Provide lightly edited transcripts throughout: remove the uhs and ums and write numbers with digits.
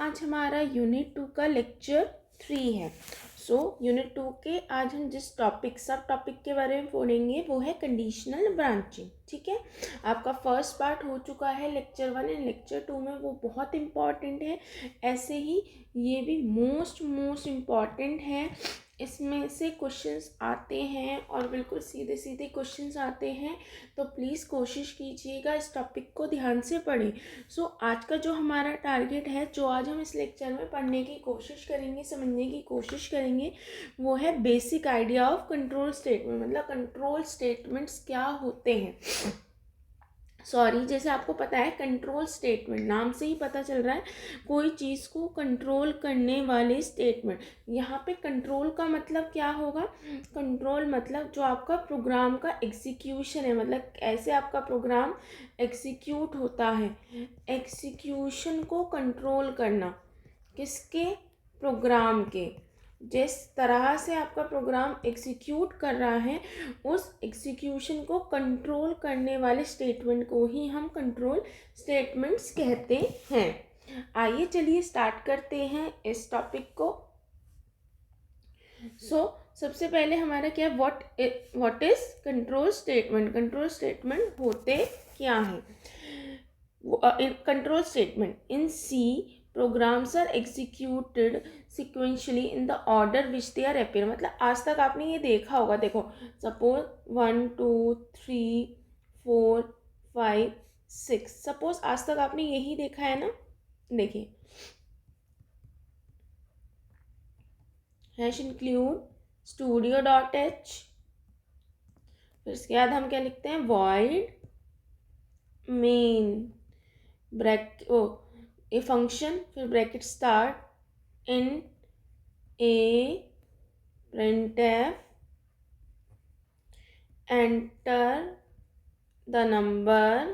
आज हमारा यूनिट 2 का लेक्चर 3 है। यूनिट 2 के आज हम जिस सब टॉपिक के बारे में पढ़ेंगे वो है कंडीशनल ब्रांचिंग। ठीक है, आपका फर्स्ट पार्ट हो चुका है लेक्चर 1 एंड लेक्चर 2 में वो बहुत इम्पॉर्टेंट है। ऐसे ही ये भी मोस्ट इम्पॉर्टेंट है। इसमें से क्वेश्चंस आते हैं और बिल्कुल सीधे सीधे क्वेश्चंस आते हैं, तो प्लीज़ कोशिश कीजिएगा इस टॉपिक को ध्यान से पढ़ें। आज का जो हमारा टारगेट है, जो आज हम इस लेक्चर में पढ़ने की कोशिश करेंगे, समझने की कोशिश करेंगे, वो है basic idea of control statement. मतलब कंट्रोल स्टेटमेंट्स क्या होते हैं। जैसे आपको पता है कंट्रोल स्टेटमेंट नाम से ही पता चल रहा है कोई चीज़ को कंट्रोल करने वाले स्टेटमेंट। यहाँ पे कंट्रोल का मतलब क्या होगा? कंट्रोल मतलब जो आपका प्रोग्राम का एग्जीक्यूशन है, मतलब ऐसे आपका प्रोग्राम एग्जीक्यूट होता है। एग्जीक्यूशन को कंट्रोल करना किसके? प्रोग्राम के। जिस तरह से आपका प्रोग्राम एग्जीक्यूट कर रहा है, उस एग्जीक्यूशन को कंट्रोल करने वाले स्टेटमेंट को ही हम कंट्रोल स्टेटमेंट्स कहते हैं। आइए चलिए स्टार्ट करते हैं इस टॉपिक को। सबसे पहले हमारा क्या है, what is control statement. Control statement होते क्या हैं? Control statement in C programs are executed sequentially in the order which they are appear. मतलब आज तक आपने ये देखा होगा, देखो सपोज 1 2 3 4 5 6, सपोज आज तक आपने यही देखा है ना। देखिए, हैश इंक्लूड studio.h, फिर इसके बाद हम क्या लिखते हैं, void main ए फंक्शन, फिर bracket start in A printf enter the number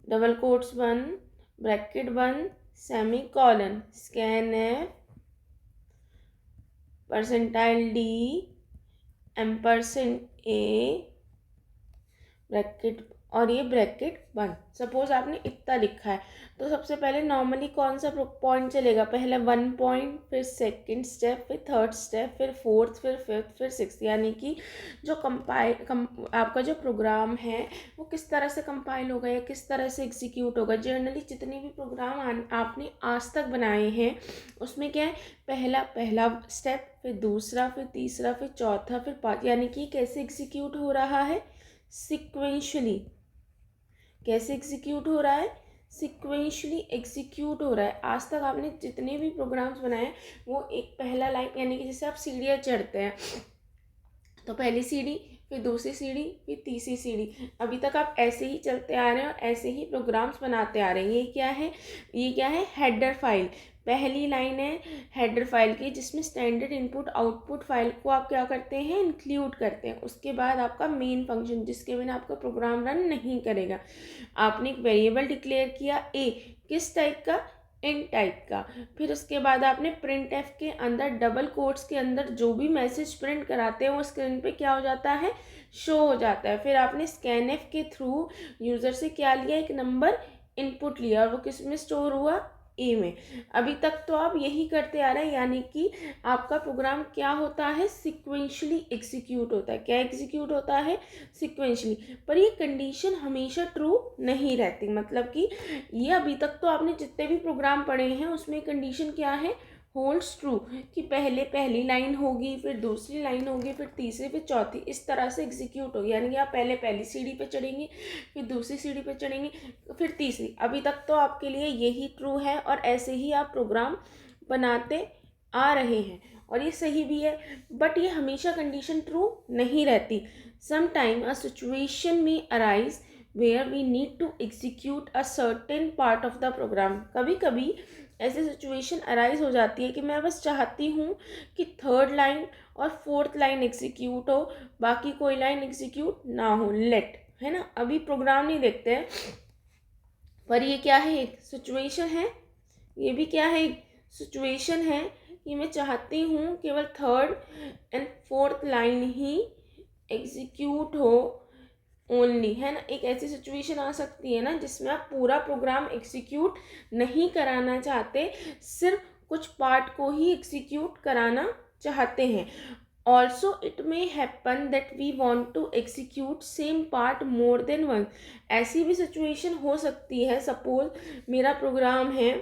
double quotes 1 bracket 1 semicolon scanf %d %a bracket और ये ब्रैकेट 1। सपोज आपने इतना लिखा है, तो सबसे पहले नॉर्मली कौन सा पॉइंट चलेगा? पहले 1 पॉइंट, फिर सेकंड स्टेप, फिर थर्ड स्टेप, फिर फोर्थ, फिर फिफ्थ, फिर सिक्स्थ। यानी कि जो आपका जो प्रोग्राम है वो किस तरह से कंपाइल होगा या किस तरह से एग्जीक्यूट होगा। जनरली जितने भी प्रोग्राम आपने आज तक बनाए हैं उसमें क्या है, पहला स्टेप, फिर दूसरा, फिर तीसरा, फिर चौथा, फिर 5। यानी कि कैसे एग्जीक्यूट हो रहा है? सिक्वेंशली। कैसे एग्जीक्यूट हो रहा है? सिक्वेंशली एग्जीक्यूट हो रहा है। आज तक आपने जितने भी प्रोग्राम्स बनाए हैं वो एक पहला लाइन, यानी कि जैसे आप सीढ़ियाँ चढ़ते हैं तो पहली सीढ़ी, फिर दूसरी सीढ़ी, फिर तीसरी सीढ़ी, अभी तक आप ऐसे ही चलते आ रहे हैं और ऐसे ही प्रोग्राम्स बनाते आ रहे हैं। ये क्या है? Header file. पहली लाइन है हेडर फाइल की, जिसमें स्टैंडर्ड इनपुट आउटपुट फाइल को आप क्या करते हैं? इंक्लूड करते हैं। उसके बाद आपका मेन फंक्शन, जिसके बिना आपका प्रोग्राम रन नहीं करेगा। आपने एक वेरिएबल डिक्लेयर किया ए, किस टाइप का? इन टाइप का। फिर उसके बाद आपने प्रिंट एफ के अंदर डबल कोट्स के अंदर जो भी मैसेज प्रिंट कराते हैं वो स्क्रीन पे क्या हो जाता है? शो हो जाता है। फिर आपने स्कैन एफ के थ्रू यूज़र से क्या लिया? एक नंबर इनपुट लिया और वो किस में स्टोर हुआ? ए में। अभी तक तो आप यही करते आ रहे हैं, यानी कि आपका प्रोग्राम क्या होता है? सिक्वेंशली एग्जीक्यूट होता है। क्या एग्जीक्यूट होता है? सिक्वेंशली। पर ये कंडीशन हमेशा ट्रू नहीं रहती। मतलब कि ये अभी तक तो आपने जितने भी प्रोग्राम पढ़े हैं उसमें कंडीशन क्या है? होल्ड्स ट्रू, कि पहले पहली लाइन होगी, फिर दूसरी लाइन होगी, फिर तीसरी, फिर चौथी, इस तरह से एग्जीक्यूट होगी। यानी कि आप पहले पहली सीढ़ी पे चढ़ेंगे, फिर दूसरी सीढ़ी पे चढ़ेंगे, फिर तीसरी। अभी तक तो आपके लिए यही ट्रू है और ऐसे ही आप प्रोग्राम बनाते आ रहे हैं और ये सही भी है। बट ये हमेशा कंडीशन ट्रू नहीं रहती। समटाइम अ सिचुएशन में arise where we need to execute a certain part of the program। कभी कभी ऐसी सिचुएशन अराइज हो जाती है कि मैं बस चाहती हूँ कि थर्ड लाइन और फोर्थ लाइन एग्जीक्यूट हो, बाकी कोई लाइन एग्जीक्यूट ना हो। लेट, है ना, अभी प्रोग्राम नहीं देखते हैं, पर ये क्या है? एक सिचुएशन है। ये भी क्या है? एक सिचुएशन है कि मैं चाहती हूँ केवल third and fourth line he execute हो ओनली, है ना। एक ऐसी सिचुएशन आ सकती है ना जिसमें आप पूरा प्रोग्राम एग्जीक्यूट नहीं कराना चाहते, सिर्फ कुछ पार्ट को ही एग्जीक्यूट कराना चाहते हैं। Also it may happen that we want to execute same part more than one. ऐसी भी सिचुएशन हो सकती है। सपोज मेरा प्रोग्राम है,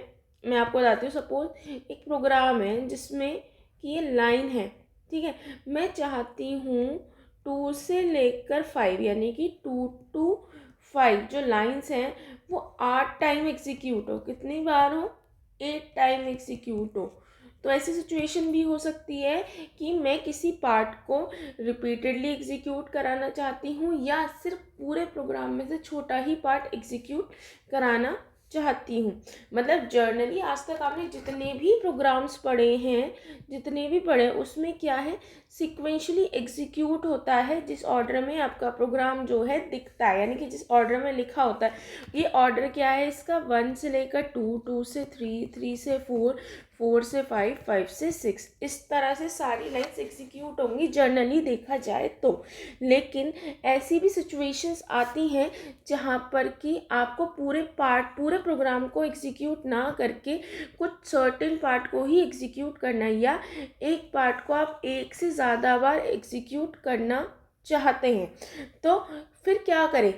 मैं आपको बताती हूँ। सपोज एक प्रोग्राम है जिसमें कि ये लाइन है, ठीक है। मैं चाहती हूँ 2 से लेकर 5, यानी कि 2 to 5 जो लाइंस हैं वो 8 टाइम एग्जीक्यूट हो। कितनी बार हो? 8 टाइम एग्जीक्यूट हो। तो ऐसी सिचुएशन भी हो सकती है कि मैं किसी पार्ट को रिपीटेडली एग्जीक्यूट कराना चाहती हूँ, या सिर्फ पूरे प्रोग्राम में से छोटा ही पार्ट एग्जीक्यूट कराना चाहती हूँ। मतलब जर्नली आज तक आपने जितने भी प्रोग्राम्स पढ़े हैं, जितने भी पढ़े, उसमें क्या है, सिक्वेंशली एग्जीक्यूट होता है जिस ऑर्डर में आपका प्रोग्राम जो है दिखता है, यानी कि जिस ऑर्डर में लिखा होता है। ये ऑर्डर क्या है इसका? 1 से लेकर 2, 2 से 3, 3 से 4, 4 से 5, 5 से 6, इस तरह से सारी लाइन्स एग्जीक्यूट होंगी जर्नली देखा जाए तो। लेकिन ऐसी भी सिचुएशंस आती हैं जहाँ पर कि आपको पूरे प्रोग्राम को एग्जीक्यूट ना करके कुछ सर्टेन पार्ट को ही एग्जीक्यूट करना है, या एक पार्ट को आप एक से ज़्यादा बार एग्जीक्यूट करना चाहते हैं। तो फिर क्या करें?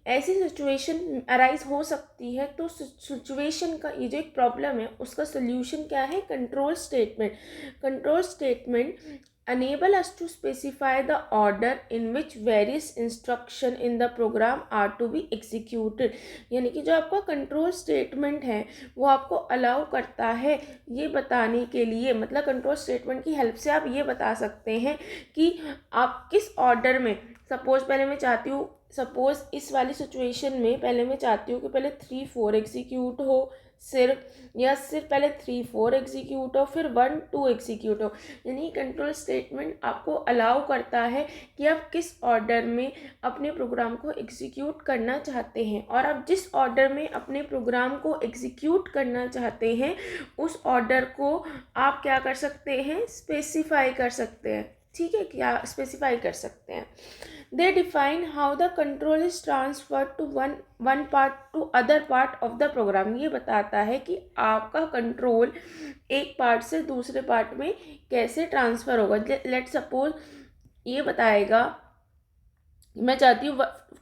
ऐसी सिचुएशन अराइज हो सकती है। तो सिचुएशन का ये जो एक प्रॉब्लम है उसका सोल्यूशन क्या है? Control statement. Control statement enable us to specify the order in which various instruction in the program are to be executed। यानी कि जो आपका कंट्रोल स्टेटमेंट है वो आपको अलाउ करता है ये बताने के लिए, मतलब कंट्रोल स्टेटमेंट की हेल्प से आप ये बता सकते हैं कि आप किस ऑर्डर में। सपोज पहले मैं चाहती हूँ, सपोज इस वाली सिचुएशन में पहले मैं चाहती हूँ कि पहले 3, 4 एग्जीक्यूट हो सिर्फ, या सिर्फ पहले 3, 4 एग्जीक्यूट हो फिर 1, 2 एग्जीक्यूट हो। यानी कंट्रोल स्टेटमेंट आपको अलाउ करता है कि आप किस ऑर्डर में अपने प्रोग्राम को एग्जीक्यूट करना चाहते हैं, और आप जिस ऑर्डर में अपने प्रोग्राम को एग्जीक्यूट करना चाहते हैं उस ऑर्डर को आप क्या कर सकते हैं? स्पेसिफाई कर सकते हैं। ठीक है, क्या स्पेसिफाई कर सकते हैं। They define how the control is transferred to one part to other part of the program. ये बताता है कि आपका कंट्रोल एक पार्ट से दूसरे पार्ट में कैसे ट्रांसफ़र होगा। लेट सपोज ये बताएगा, मैं चाहती हूँ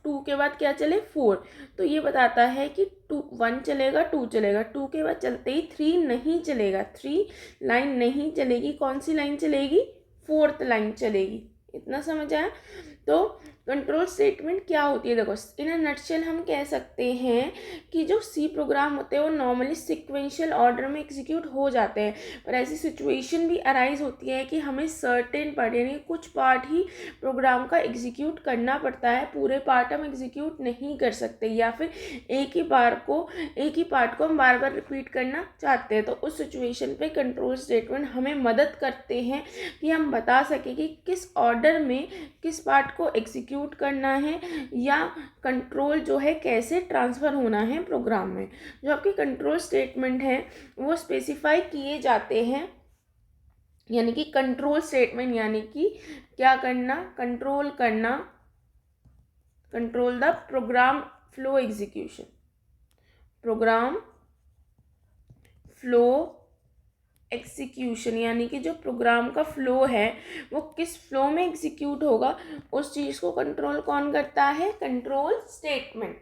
2 के बाद क्या चले? 4। तो ये बताता है कि 1 चलेगा, 2 चलेगा, 2 के बाद चलते ही 3 नहीं चलेगा, 3 लाइन नहीं चलेगी। कौन सी लाइन चलेगी? 4th लाइन चलेगी। इतना समझ आया? तो कंट्रोल स्टेटमेंट क्या होती है? देखो, इन अ नटशेल हम कह सकते हैं कि जो सी प्रोग्राम होते हैं वो नॉर्मली सिक्वेंशियल ऑर्डर में एग्जीक्यूट हो जाते हैं, पर ऐसी सिचुएशन भी अराइज होती है कि हमें सर्टेन पार्ट यानी कुछ पार्ट ही प्रोग्राम का एग्जीक्यूट करना पड़ता है, पूरे पार्ट हम एग्जीक्यूट नहीं कर सकते, या फिर एक ही पार्ट को हम बार बार रिपीट करना चाहते हैं। तो उस सिचुएशन पे कंट्रोल स्टेटमेंट हमें मदद करते हैं कि हम बता सकें कि किस ऑर्डर में किस पार्ट को एग्जीक्यूट करना है, या कंट्रोल जो है कैसे ट्रांसफ़र होना है प्रोग्राम में। जो आपके कंट्रोल स्टेटमेंट है वो स्पेसिफाई किए जाते हैं, यानी कि कंट्रोल स्टेटमेंट यानी कि क्या करना? कंट्रोल करना, control the program flow execution, program flow execution, यानी कि जो प्रोग्राम का फ्लो है वो किस फ्लो में एग्जीक्यूट होगा उस चीज़ को कंट्रोल कौन करता है? Control statement.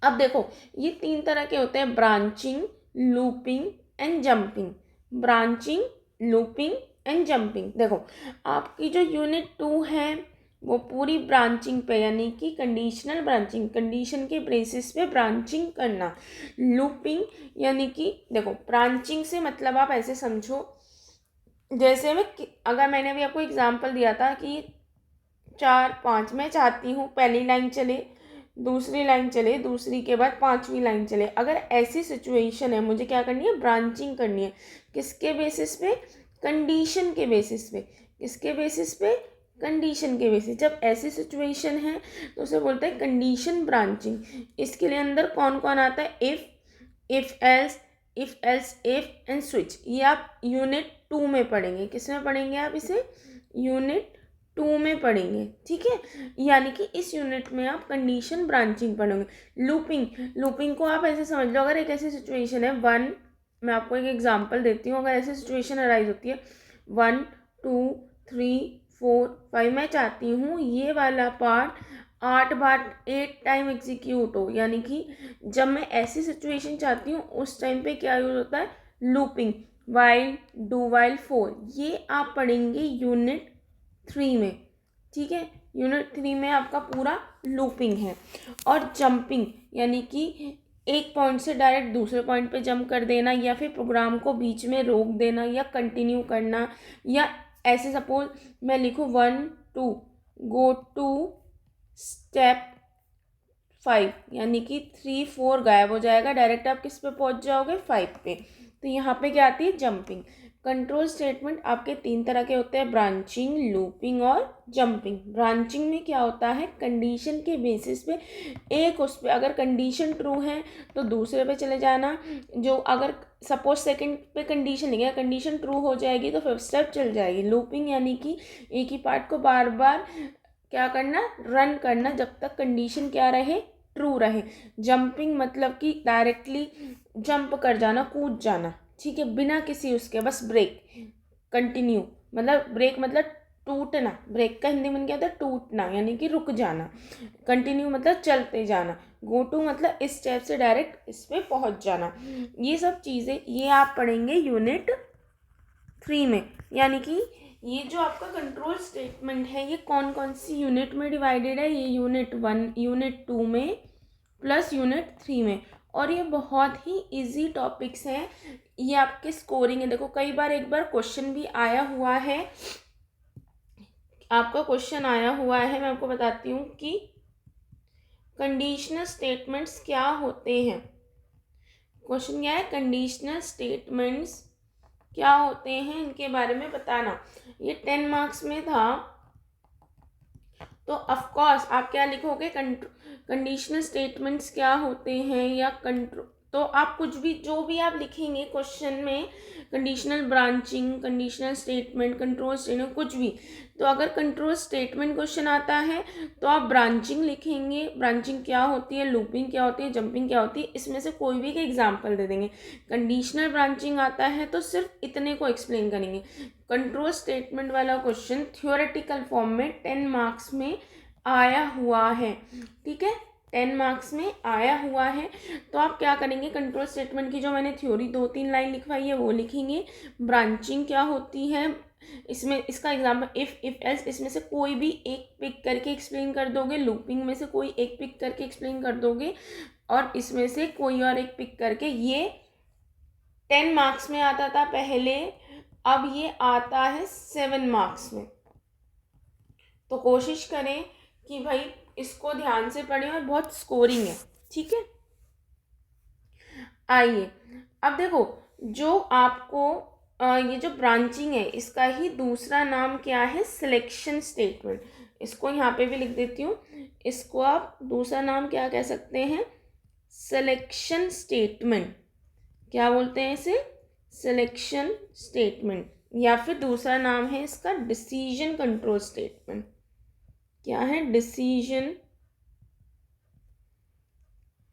अब देखो, ये 3 तरह के होते हैं: branching, looping and jumping. Branching, looping and jumping. देखो, आपकी जो यूनिट 2 है वो पूरी ब्रांचिंग पे, यानी कि कंडीशनल ब्रांचिंग, कंडीशन के बेसिस पे ब्रांचिंग करना। लूपिंग यानी कि देखो, ब्रांचिंग से मतलब आप ऐसे समझो, जैसे अगर मैंने अभी आपको एग्जांपल दिया था कि 4, 5, मैं चाहती हूँ पहली लाइन चले, दूसरी लाइन चले, दूसरी के बाद 5वीं लाइन चले। अगर ऐसी सिचुएशन है, मुझे क्या करनी है? ब्रांचिंग करनी है। किसके बेसिस पे? कंडीशन के बेसिस पे। किसके बेसिस पे? कंडीशन के बेसिस। जब ऐसी सिचुएशन है तो उसे बोलते हैं कंडीशन ब्रांचिंग। इसके लिए अंदर कौन कौन आता है? If else, if and switch. ये आप यूनिट 2 में पढ़ेंगे। किस में पढ़ेंगे आप इसे? यूनिट 2 2 में पढ़ेंगे, ठीक है। यानी कि इस यूनिट में आप कंडीशन ब्रांचिंग पढ़ोगे। लूपिंग को आप ऐसे समझ लो, अगर एक ऐसी सिचुएशन है मैं आपको एक एग्जांपल देती हूँ। अगर ऐसी सिचुएशन अराइज होती है 1 2 3 4 5, मैं चाहती हूँ ये वाला पार्ट 8 बार 8 टाइम एग्जीक्यूट हो, यानी कि जब मैं ऐसी सिचुएशन चाहती हूँ उस टाइम पे क्या यूज होता है, looping, while, do while, for. ये आप पढ़ेंगे यूनिट 3 में, ठीक है। यूनिट 3 में आपका पूरा लूपिंग है। और जंपिंग यानी कि एक पॉइंट से डायरेक्ट दूसरे पॉइंट पे जंप कर देना, या फिर प्रोग्राम को बीच में रोक देना या कंटिन्यू करना, या ऐसे सपोज मैं लिखूँ 1 2 गो टू स्टेप 5, यानी कि 3 4 गायब हो जाएगा, डायरेक्ट आप किस पे पहुंच जाओगे, 5 पे। तो यहाँ पे क्या आती है, जंपिंग। कंट्रोल स्टेटमेंट आपके 3 तरह के होते हैं, ब्रांचिंग, लूपिंग और जंपिंग। ब्रांचिंग में क्या होता है, कंडीशन के बेसिस पे एक उस पर अगर कंडीशन ट्रू है तो दूसरे पे चले जाना, जो अगर सपोज सेकंड पे कंडीशन नहीं है, कंडीशन ट्रू हो जाएगी तो फिफ्थ स्टेप चल जाएगी। लूपिंग यानी कि एक ही पार्ट को बार बार क्या करना, रन करना, जब तक कंडीशन क्या रहे, ट्रू रहे। जंपिंग मतलब कि डायरेक्टली जंप कर जाना, कूद जाना, ठीक है, बिना किसी उसके, बस ब्रेक, कंटिन्यू, मतलब ब्रेक मतलब टूटना, ब्रेक का हिंदी में क्या होता है, टूटना, यानी कि रुक जाना। कंटिन्यू मतलब चलते जाना। गो टू मतलब इस स्टेप से डायरेक्ट इस पे पहुंच जाना। ये सब चीज़ें ये आप पढ़ेंगे यूनिट 3 में। यानी कि ये जो आपका कंट्रोल स्टेटमेंट है ये कौन कौन सी यूनिट में डिवाइडेड है, ये यूनिट 1 यूनिट 2 में प्लस यूनिट 3 में। और ये बहुत ही इजी टॉपिक्स हैं, ये आपके स्कोरिंग है। देखो कई बार एक बार क्वेश्चन भी आया हुआ है, आपका क्वेश्चन आया हुआ है, मैं आपको बताती हूँ कि कंडीशनल स्टेटमेंट्स क्या होते हैं। क्वेश्चन क्या है, कंडीशनल स्टेटमेंट्स क्या होते हैं, इनके बारे में बताना। ये 10 मार्क्स में था, तो ऑफ कोर्स आप क्या लिखोगे, कंडीशनल स्टेटमेंट्स क्या होते हैं, या तो आप कुछ भी जो भी आप लिखेंगे क्वेश्चन में, conditional branching, conditional statement, control statement, कुछ भी। तो अगर कंट्रोल स्टेटमेंट क्वेश्चन आता है तो आप ब्रांचिंग लिखेंगे, ब्रांचिंग क्या होती है, लूपिंग क्या होती है, जंपिंग क्या होती है, इसमें से कोई भी का एग्जाम्पल दे देंगे। कंडीशनल ब्रांचिंग आता है तो सिर्फ इतने को एक्सप्लेन करेंगे। कंट्रोल स्टेटमेंट वाला क्वेश्चन थ्योरेटिकल फॉर्म में 10 मार्क्स में आया हुआ है, ठीक है, 10 मार्क्स में आया हुआ है। तो आप क्या करेंगे, कंट्रोल स्टेटमेंट की जो मैंने थ्योरी 2-3 लाइन लिखवाई है वो लिखेंगे। ब्रांचिंग क्या होती है, इसमें इसका एग्जाम्पल इफ एल्स, इसमें से कोई भी एक पिक करके एक्सप्लेन कर दोगे। लूपिंग में से कोई एक पिक करके एक्सप्लेन कर दोगे, और इसमें से कोई और एक पिक करके। ये 10 मार्क्स में आता था पहले, अब ये आता है 7 मार्क्स में। तो कोशिश करें कि भाई इसको ध्यान से पढ़ें, और बहुत स्कोरिंग है, ठीक है। आइए अब देखो, जो आपको ये जो ब्रांचिंग है इसका ही दूसरा नाम क्या है, सिलेक्शन स्टेटमेंट। इसको यहाँ पे भी लिख देती हूँ, इसको आप दूसरा नाम क्या कह सकते हैं, सिलेक्शन स्टेटमेंट। क्या बोलते हैं इसे, सिलेक्शन स्टेटमेंट, या फिर दूसरा नाम है इसका डिसीजन कंट्रोल स्टेटमेंट। क्या है, डिसीजन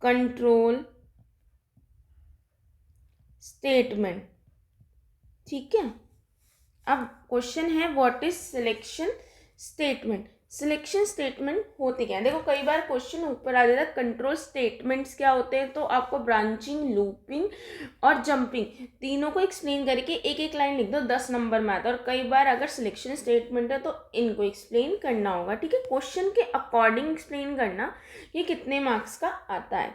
कंट्रोल स्टेटमेंट, ठीक है। अब क्वेश्चन है what is selection statement. Selection statement होते क्या है, देखो कई बार क्वेश्चन ऊपर आ जाता है कंट्रोल स्टेटमेंट्स क्या होते हैं, तो आपको ब्रांचिंग, लूपिंग और जंपिंग तीनों को एक्सप्लेन करके एक एक लाइन लिख दो, 10 नंबर में आता है। और कई बार अगर सिलेक्शन स्टेटमेंट है तो इनको एक्सप्लेन करना होगा, ठीक है, क्वेश्चन के अकॉर्डिंग एक्सप्लेन करना, ये कितने मार्क्स का आता है।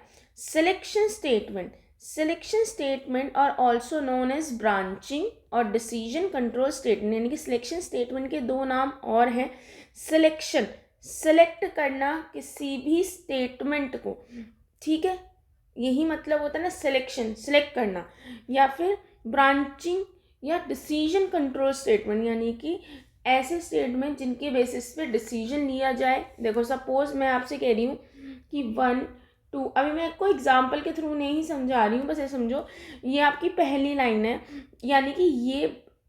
सिलेक्शन स्टेटमेंट और ऑल्सो नोन एज ब्रांचिंग और डिसीजन कंट्रोल स्टेटमेंट, यानी कि सिलेक्शन स्टेटमेंट के दो नाम और हैं। सिलेक्शन, सेलेक्ट करना किसी भी स्टेटमेंट को, ठीक है, यही मतलब होता है ना सिलेक्शन, सेलेक्ट करना। या फिर ब्रांचिंग या डिसीजन कंट्रोल स्टेटमेंट, यानी कि ऐसे स्टेटमेंट जिनके बेसिस पे डिसीजन लिया जाए। देखो सपोज मैं आपसे कह रही हूँ कि 1 2, अभी मैं आपको एग्जाम्पल के थ्रू नहीं समझा रही हूँ, बस ये समझो, ये आपकी पहली लाइन है, यानी कि ये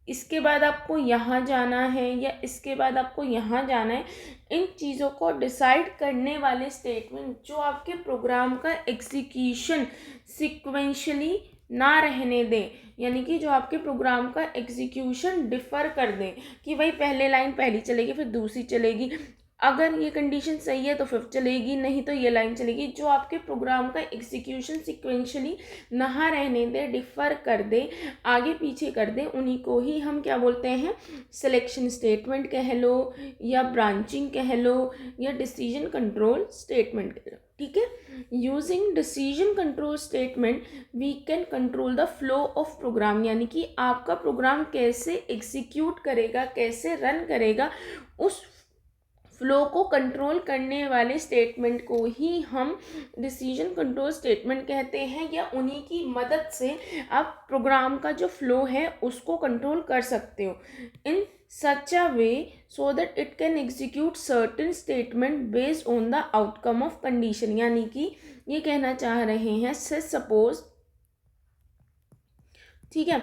इसके बाद आपको यहाँ जाना है या इसके बाद आपको यहाँ जाना है, इन चीज़ों को डिसाइड करने वाले स्टेटमेंट जो आपके प्रोग्राम का एग्जीक्यूशन सिक्वेंशली ना रहने दें, यानी कि जो आपके प्रोग्राम का एग्जीक्यूशन डिफ़र कर दें कि भाई पहले लाइन पहली चलेगी फिर दूसरी चलेगी, अगर ये कंडीशन सही है तो फिफ्थ चलेगी, नहीं तो ये लाइन चलेगी। जो आपके प्रोग्राम का एग्जीक्यूशन सिक्वेंशली ना रहने दे, डिफ़र कर दे, आगे पीछे कर दे, उन्हीं को ही हम क्या बोलते हैं, सिलेक्शन स्टेटमेंट कह लो या ब्रांचिंग कह लो या डिसीजन कंट्रोल स्टेटमेंट कह लो। ठीक है, using decision control statement we can control the flow of program, यानी कि आपका प्रोग्राम कैसे एग्जीक्यूट करेगा, कैसे रन करेगा, उस फ्लो को कंट्रोल करने वाले स्टेटमेंट को ही हम डिसीजन कंट्रोल स्टेटमेंट कहते हैं, या उन्हीं की मदद से आप प्रोग्राम का जो फ्लो है उसको कंट्रोल कर सकते हो in such a way so that it can execute certain statement based on the outcome of condition. यानी कि ये कहना चाह रहे हैं, से सपोज, ठीक है,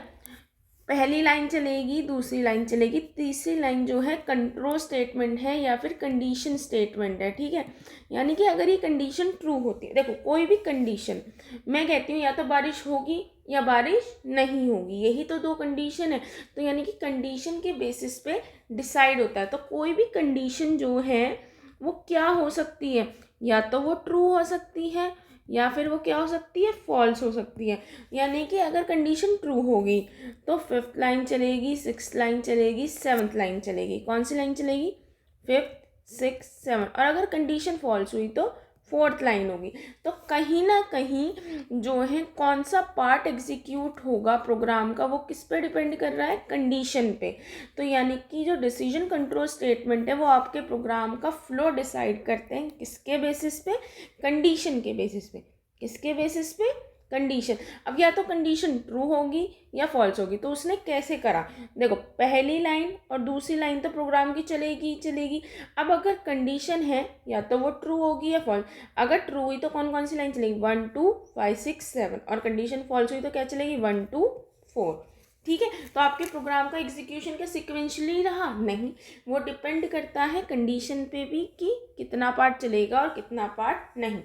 पहली लाइन चलेगी, दूसरी लाइन चलेगी, तीसरी लाइन जो है कंट्रोल स्टेटमेंट है या फिर कंडीशन स्टेटमेंट है। ठीक है, यानी कि अगर ये कंडीशन ट्रू होती है, देखो कोई भी कंडीशन, मैं कहती हूँ या तो बारिश होगी या बारिश नहीं होगी, यही तो दो कंडीशन है, तो यानी कि कंडीशन के बेसिस पे डिसाइड होता है। तो कोई भी कंडीशन जो है वो क्या हो सकती है, या तो वो ट्रू हो सकती है या फिर वो क्या हो सकती है, फॉल्स हो सकती है। यानी कि अगर कंडीशन ट्रू होगी तो फिफ्थ लाइन चलेगी, सिक्स्थ लाइन चलेगी, सेवन्थ लाइन चलेगी। कौन सी लाइन चलेगी, फिफ्थ, सिक्स, सेवन। और अगर कंडीशन फॉल्स हुई तो फोर्थ लाइन होगी। तो कहीं ना कहीं जो है कौन सा पार्ट एग्जीक्यूट होगा प्रोग्राम का, वो किस पे डिपेंड कर रहा है, कंडीशन पे। तो यानी कि जो डिसीजन कंट्रोल स्टेटमेंट है वो आपके प्रोग्राम का फ्लो डिसाइड करते हैं, किसके बेसिस पे, कंडीशन के बेसिस पे। किसके बेसिस पे, कंडीशन। अब या तो कंडीशन ट्रू होगी या फॉल्स होगी, तो उसने कैसे करा, देखो पहली लाइन और दूसरी लाइन तो प्रोग्राम की चलेगी चलेगी। अब अगर कंडीशन है या तो वो ट्रू होगी या फॉल्स। अगर ट्रू हुई तो कौन कौन सी लाइन चलेगी, 1 2 5 6 7, और कंडीशन फॉल्स हुई तो क्या चलेगी, 1 2 4। ठीक है, तो आपके प्रोग्राम का एग्जीक्यूशन क्या सिक्वेंशली रहा, नहीं, वो डिपेंड करता है कंडीशन पे भी कि कितना पार्ट चलेगा और कितना पार्ट नहीं।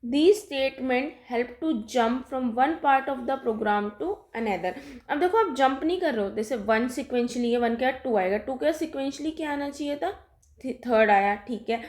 These statement help to jump from one part of the program to another। अब देखो आप जंप नहीं कर रहे हो, जैसे 1 सिक्वेंशली है, 1 क्या 2 आएगा, 2 क्या सिक्वेंशली क्या आना चाहिए था, 3rd आया। ठीक है,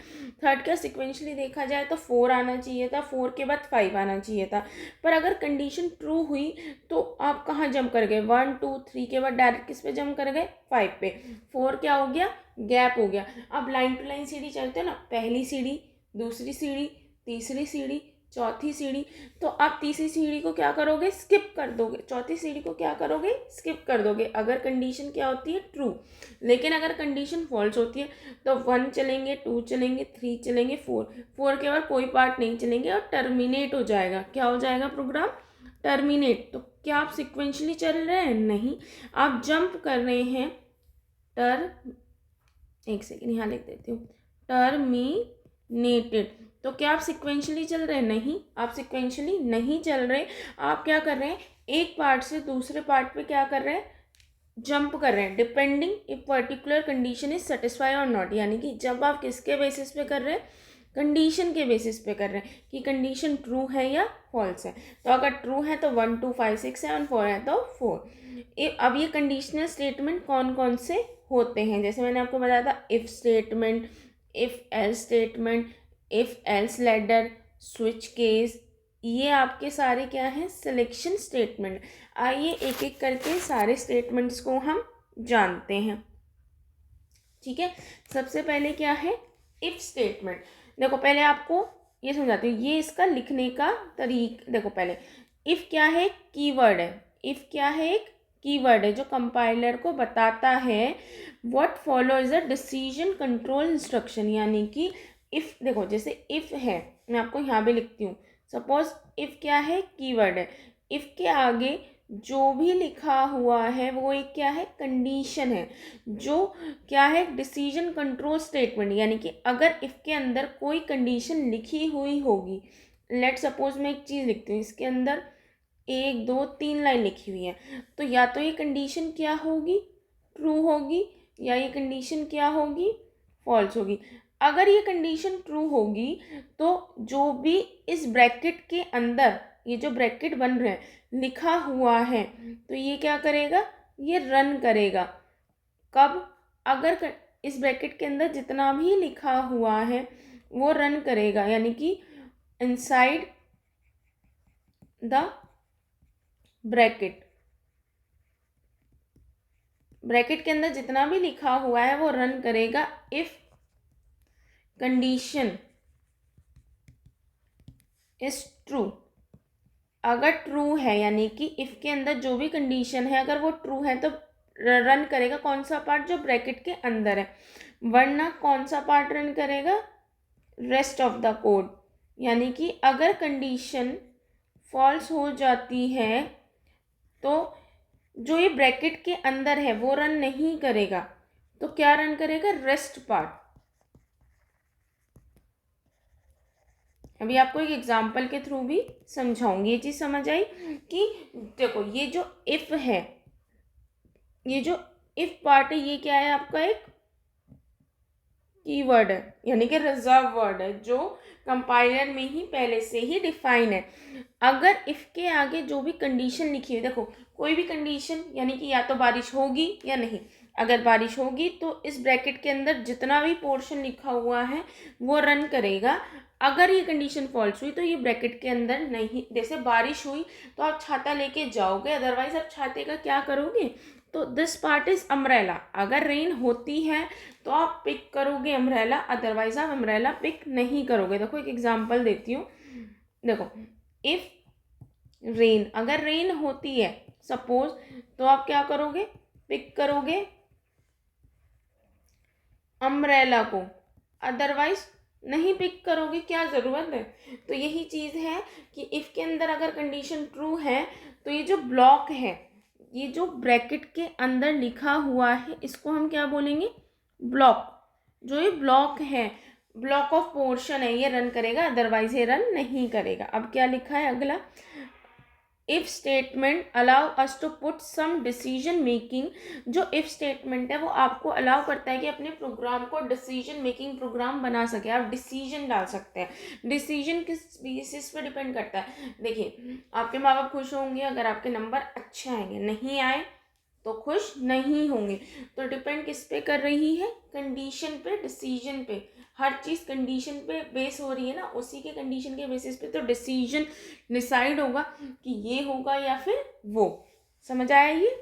3rd क्या सिक्वेंशली देखा जाए तो 4 आना चाहिए था, 4 के बाद 5 आना चाहिए था। पर अगर कंडीशन ट्रू हुई तो आप कहाँ जंप कर गए, 1 2 3 के बाद डायरेक्ट किस पे जंप कर गए, 5 पे। 4 क्या हो गया, गैप हो गया। अब लाइन टू लाइन सीढ़ी चलते हो ना, पहली सीढ़ी, दूसरी सीढ़ी, तीसरी सीढ़ी, चौथी सीढ़ी, तो आप तीसरी सीढ़ी को क्या करोगे, स्किप कर दोगे, चौथी सीढ़ी को क्या करोगे, स्किप कर दोगे, अगर कंडीशन क्या होती है, ट्रू। लेकिन अगर कंडीशन फॉल्स होती है तो 1 चलेंगे, 2 चलेंगे, 3 चलेंगे, 4 के बाद कोई पार्ट नहीं चलेंगे और टर्मिनेट हो जाएगा। क्या हो जाएगा प्रोग्राम, टर्मिनेट। तो क्या आप सिक्वेंशली चल रहे हैं, नहीं, आप जंप कर रहे हैं। एक सेकेंड यहाँ लिख देती हूँ, टर्मिनेटेड। तो क्या आप सिक्वेंशली चल रहे हैं, नहीं, आप सिक्वेंशली नहीं चल रहे। आप क्या कर रहे हैं, एक पार्ट से दूसरे पार्ट पे क्या कर रहे हैं, जंप कर रहे हैं, depending if particular condition is satisfy और नॉट। यानी कि जब आप किसके बेसिस पे कर रहे हैं, कंडीशन के बेसिस पे कर रहे हैं कि कंडीशन ट्रू है या फॉल्स है। तो अगर ट्रू है तो 1 2 5 6 7, 4 है तो 4। अब ये कंडीशनल स्टेटमेंट कौन कौन से होते हैं, जैसे मैंने आपको बताया था, if statement, if else statement, if else ladder, switch case, ये आपके सारे क्या हैं, सिलेक्शन स्टेटमेंट। आइए एक एक करके सारे स्टेटमेंट्स को हम जानते हैं। ठीक है, सबसे पहले क्या है, इफ स्टेटमेंट। देखो पहले आपको ये समझाती हूँ, ये इसका लिखने का तरीका। देखो पहले इफ क्या है, कीवर्ड है। इफ क्या है, एक कीवर्ड है जो कंपाइलर को बताता है what follow is a decision control instruction. यानी कि इफ, देखो जैसे इफ है, मैं आपको यहाँ भी लिखती हूँ, सपोज इफ क्या है, कीवर्ड है। इफ के आगे जो भी लिखा हुआ है वो एक क्या है, कंडीशन है, जो क्या है, डिसीजन कंट्रोल स्टेटमेंट। यानी कि अगर इफ के अंदर कोई कंडीशन लिखी हुई होगी, लेट सपोज मैं एक चीज़ लिखती हूँ, इसके अंदर 1 2 3 लाइन लिखी हुई है, तो या तो ये कंडीशन क्या होगी, ट्रू होगी, या ये कंडीशन क्या होगी, फॉल्स होगी। अगर ये कंडीशन ट्रू होगी तो जो भी इस ब्रैकेट के अंदर, ये जो ब्रैकेट बन रहे हैं लिखा हुआ है, तो ये क्या करेगा, ये रन करेगा। कब, अगर इस ब्रैकेट के अंदर जितना भी लिखा हुआ है वो रन करेगा, यानी कि इनसाइड द ब्रैकेट, ब्रैकेट के अंदर जितना भी लिखा हुआ है वो रन करेगा इफ कंडीशन इज ट्रू। अगर ट्रू है, यानी कि इफ के अंदर जो भी कंडीशन है अगर वो ट्रू है तो रन करेगा कौन सा पार्ट, जो ब्रैकेट के अंदर है, वरना कौन सा पार्ट रन करेगा, रेस्ट ऑफ द कोड। यानी कि अगर कंडीशन फॉल्स हो जाती है तो जो ये ब्रैकेट के अंदर है वो रन नहीं करेगा, तो क्या रन करेगा, रेस्ट पार्ट। अभी आपको एक एग्जांपल के थ्रू भी समझाऊंगी, ये चीज़ समझ आई कि देखो ये जो इफ है, ये जो इफ पार्ट है, ये क्या है आपका, एक कीवर्ड है, यानी कि रिजर्व वर्ड है जो कंपाइलर में ही पहले से ही डिफाइन है। अगर इफ के आगे जो भी कंडीशन लिखी है, देखो कोई भी कंडीशन, यानी कि या तो बारिश होगी या नहीं, अगर बारिश होगी तो इस ब्रैकेट के अंदर जितना भी पोर्शन लिखा हुआ है वो रन करेगा। अगर ये कंडीशन फॉल्स हुई तो ये ब्रैकेट के अंदर नहीं, जैसे बारिश हुई तो आप छाता लेके जाओगे, अदरवाइज आप छाते का क्या करोगे, तो दिस पार्ट इज अम्ब्रेला। अगर रेन होती है तो आप पिक करोगे अम्ब्रेला, अदरवाइज आप अम्ब्रेला पिक नहीं करोगे। देखो एक एग्जांपल देती हूँ, देखो इफ रेन, अगर रेन होती है सपोज, तो आप क्या करोगे, पिक करोगे अम्ब्रेला को, अदरवाइज नहीं पिक करोगे, क्या ज़रूरत है। तो यही चीज़ है कि इफ़ के अंदर अगर कंडीशन ट्रू है तो ये जो ब्लॉक है, ये जो ब्रैकेट के अंदर लिखा हुआ है इसको हम क्या बोलेंगे, ब्लॉक। जो ये ब्लॉक है, ब्लॉक ऑफ पोर्शन है, ये रन करेगा, अदरवाइज ये रन नहीं करेगा। अब क्या लिखा है अगला, if statement allow us to put some decision making. जो इफ स्टेटमेंट है वो आपको अलाउ करता है कि अपने प्रोग्राम को डिसीजन मेकिंग प्रोग्राम बना सके, आप डिसीजन डाल सकते हैं। डिसीजन किस बेसिस पे डिपेंड करता है, देखिए आपके माँ बाप खुश होंगे अगर आपके नंबर अच्छे आएंगे, नहीं आए तो खुश नहीं होंगे। तो डिपेंड किस पे कर रही है, कंडीशन पे, डिसीजन पे। हर चीज़ कंडीशन पे बेस हो रही है ना, उसी के कंडीशन के बेसिस पे तो डिसीजन डिसाइड होगा कि ये होगा या फिर वो। समझ आया ये,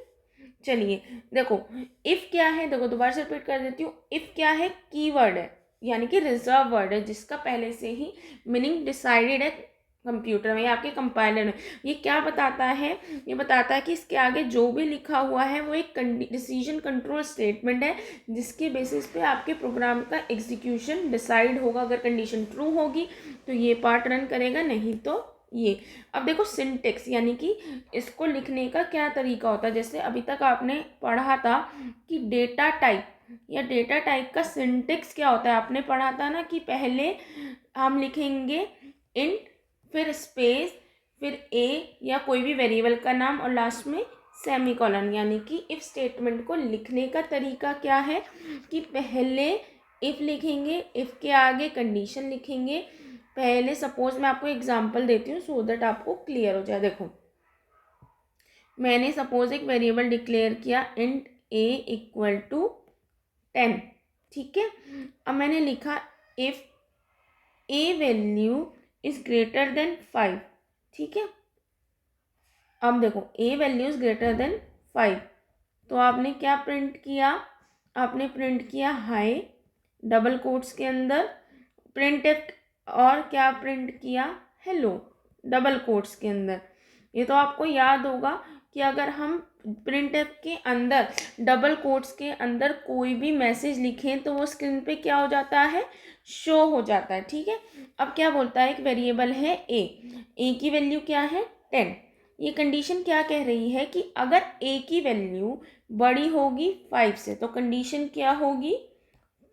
चलिए देखो इफ़ क्या है, देखो दोबारा से रिपीट कर देती हूँ। इफ़ क्या है, कीवर्ड है, यानी कि रिजर्व वर्ड है जिसका पहले से ही मीनिंग डिसाइडेड है कंप्यूटर में या आपके कंपाइलर में। ये क्या बताता है, ये बताता है कि इसके आगे जो भी लिखा हुआ है वो एक डिसीजन कंट्रोल स्टेटमेंट है जिसके बेसिस पे आपके प्रोग्राम का एग्जीक्यूशन डिसाइड होगा। अगर कंडीशन ट्रू होगी तो ये पार्ट रन करेगा, नहीं तो ये। अब देखो सिंटेक्स, यानी कि इसको लिखने का क्या तरीका होता है। जैसे अभी तक आपने पढ़ा था कि डेटा टाइप या डेटा टाइप का सिंटेक्स क्या होता है, आपने पढ़ा था ना कि पहले हम लिखेंगे इंट, फिर स्पेस, फिर ए या कोई भी वेरिएबल का नाम और लास्ट में सेमीकोलन। यानी कि इफ स्टेटमेंट को लिखने का तरीका क्या है कि पहले इफ लिखेंगे, इफ के आगे कंडीशन लिखेंगे। पहले सपोज मैं आपको एग्जांपल देती हूँ सो दैट आपको क्लियर हो जाए। देखो मैंने सपोज एक वेरिएबल डिक्लेयर किया इंट ए इक्वल टू 10, ठीक है। अब मैंने लिखा if A value is greater than 5, ठीक है। अब देखो ए वैल्यू इज ग्रेटर देन 5, तो आपने क्या प्रिंट किया, आपने प्रिंट किया हाई डबल कोट्स के अंदर प्रिंट एफ, और क्या प्रिंट किया, हेलो डबल कोट्स के अंदर। ये तो आपको याद होगा कि अगर हम प्रिंट एफ के अंदर डबल कोट्स के अंदर कोई भी मैसेज लिखें तो वो स्क्रीन पे क्या हो जाता है, शो हो जाता है, ठीक है। अब क्या बोलता है, एक वेरिएबल है ए की वैल्यू क्या है 10। ये कंडीशन क्या कह रही है कि अगर ए की वैल्यू बड़ी होगी 5 से तो कंडीशन क्या होगी,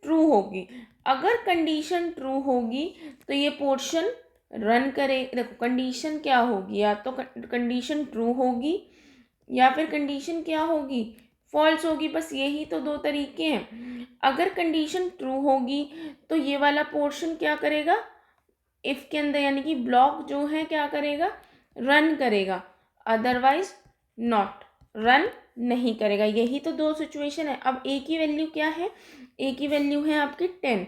ट्रू होगी। अगर कंडीशन ट्रू होगी तो ये पोर्शन रन करे, देखो कंडीशन क्या होगी, या तो कंडीशन ट्रू होगी या फिर कंडीशन क्या होगी, फॉल्स होगी। बस यही तो दो तरीके हैं। अगर कंडीशन ट्रू होगी तो ये वाला पोर्शन क्या करेगा, इफ के अंदर यानी कि ब्लॉक जो है क्या करेगा, रन करेगा, अदरवाइज नॉट, रन नहीं करेगा। यही तो दो सिचुएशन है। अब ए की वैल्यू क्या है, ए की वैल्यू है आपकी 10।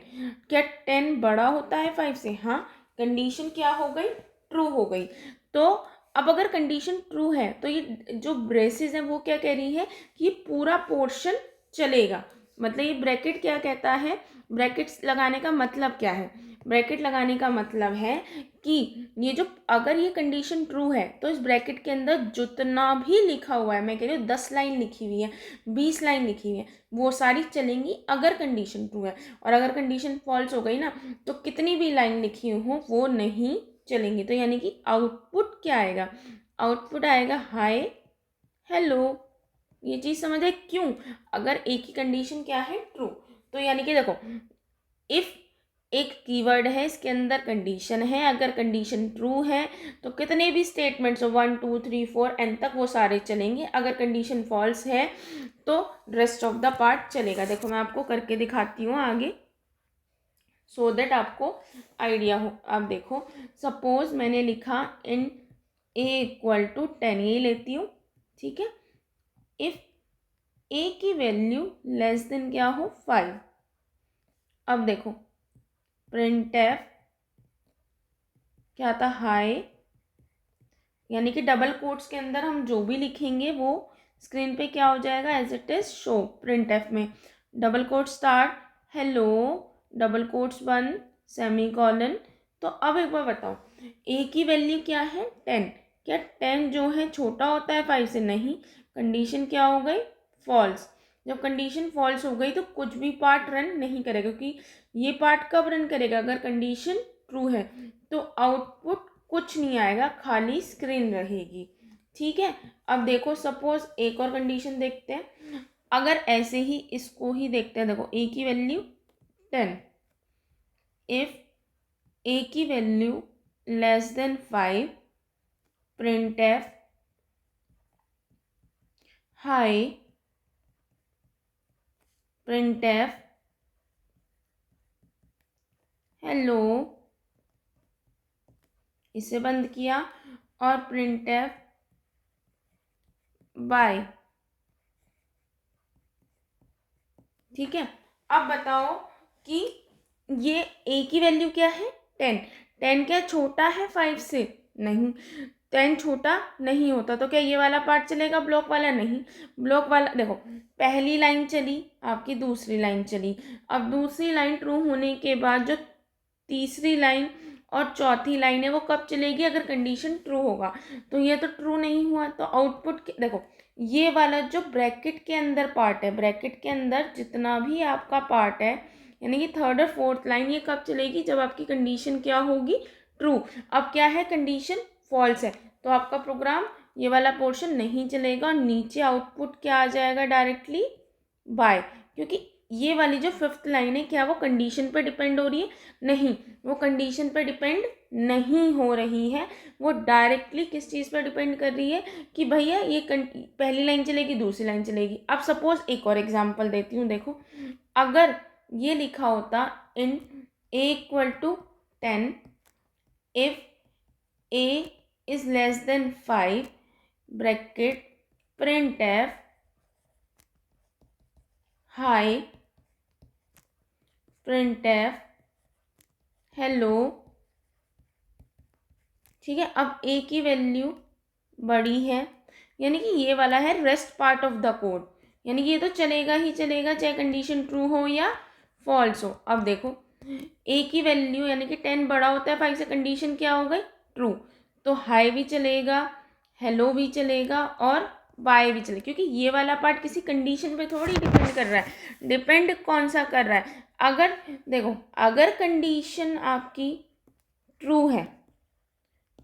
क्या 10 बड़ा होता है 5 से? हाँ, कंडीशन क्या हो गई, ट्रू हो गई। तो अब अगर कंडीशन ट्रू है तो ये जो ब्रेसेस है वो क्या कह रही है कि ये पूरा पोर्शन चलेगा। मतलब ये ब्रैकेट क्या कहता है, ब्रैकेट्स लगाने का मतलब क्या है, ब्रैकेट लगाने का मतलब है कि ये जो, अगर ये कंडीशन ट्रू है तो इस ब्रैकेट के अंदर जितना भी लिखा हुआ है, मैं कह रही हूँ 10 लाइन लिखी हुई है, 20 लाइन लिखी हुई है, वो सारी चलेंगी अगर कंडीशन ट्रू है। और अगर कंडीशन फॉल्स हो गई ना तो कितनी भी लाइन लिखी हो वो नहीं चलेंगी। तो यानी कि आउटपुट क्या आएगा, आउटपुट आएगा हाय हेलो। ये चीज़ समझ आए क्यों, अगर एक ही कंडीशन क्या है, ट्रू। तो यानी कि देखो, इफ एक कीवर्ड है, इसके अंदर कंडीशन है, अगर कंडीशन ट्रू है तो कितने भी स्टेटमेंट्स हो 1 2 3 4 एन तक वो सारे चलेंगे। अगर कंडीशन फॉल्स है तो रेस्ट ऑफ द पार्ट चलेगा। देखो मैं आपको करके दिखाती हूँ आगे, सो दैट आपको आइडिया हो। आप देखो, सपोज मैंने लिखा इन ए इक्वल टू 10, ये लेती हूँ, ठीक है। इफ ए की वैल्यू लेस देन क्या हो 5, अब देखो प्रिंटफ क्या था, हाई, यानी कि डबल कोट्स के अंदर हम जो भी लिखेंगे वो स्क्रीन पे क्या हो जाएगा, as it is show. Printf में double quote start hello, double quotes बंद, सेमी कॉलन। तो अब एक बार बताओ, ए की वैल्यू क्या है 10, क्या 10 जो है छोटा होता है 5 से? नहीं, कंडीशन क्या हो गई, फॉल्स। जब कंडीशन फॉल्स हो गई तो कुछ भी पार्ट रन नहीं करेगा, क्योंकि ये पार्ट कब रन करेगा, अगर कंडीशन ट्रू है। तो आउटपुट कुछ नहीं आएगा, खाली स्क्रीन रहेगी, ठीक है। अब देखो सपोज एक और कंडीशन देखते हैं, अगर ऐसे ही इसको ही देखते हैं। देखो ए की वैल्यू 10, इफ ए की value less than 5, printf hi, printf hello, इसे बंद किया, और प्रिंटफ बाय, ठीक है। अब बताओ कि ये ए की वैल्यू क्या है 10, 10 क्या छोटा है 5 से? नहीं, 10 छोटा नहीं होता। तो क्या ये वाला पार्ट चलेगा, ब्लॉक वाला? नहीं, ब्लॉक वाला, देखो पहली लाइन चली आपकी, दूसरी लाइन चली, अब दूसरी लाइन ट्रू होने के बाद जो तीसरी लाइन और चौथी लाइन है वो कब चलेगी, अगर कंडीशन ट्रू होगा। तो ये तो ट्रू नहीं हुआ, तो आउटपुट देखो, ये वाला जो ब्रैकेट के अंदर पार्ट है, ब्रैकेट के अंदर जितना भी आपका पार्ट है, यानी कि थर्ड और फोर्थ लाइन, ये कब चलेगी, जब आपकी कंडीशन क्या होगी, ट्रू। अब क्या है, कंडीशन फॉल्स है, तो आपका प्रोग्राम ये वाला पोर्शन नहीं चलेगा, और नीचे आउटपुट क्या आ जाएगा, डायरेक्टली बाय। क्योंकि ये वाली जो फिफ्थ लाइन है, क्या वो कंडीशन पर डिपेंड हो रही है? नहीं, वो कंडीशन पर डिपेंड नहीं हो रही है, वो डायरेक्टली किस चीज़ पर डिपेंड कर रही है कि भैया ये पहली लाइन चलेगी, दूसरी लाइन चलेगी। अब सपोज एक और एग्जांपल देती हूँ, देखो अगर ये लिखा होता int a equal to 10, if a is less than 5, bracket printf hi, printf hello, ठीक है। अब ए की वैल्यू बड़ी है, यानी कि ये वाला है rest part of the code, यानी कि ये तो चलेगा ही चलेगा, चाहे कंडीशन ट्रू हो या फॉल्स हो। अब देखो ए की वैल्यू यानी कि 10 बड़ा होता है 5 से, कंडीशन क्या हो गई, ट्रू, तो हाई भी चलेगा, हेलो भी चलेगा, और बाय भी चलेगा, क्योंकि ये वाला पार्ट किसी कंडीशन पे थोड़ी डिपेंड कर रहा है। डिपेंड कौन सा कर रहा है, अगर देखो अगर कंडीशन आपकी ट्रू है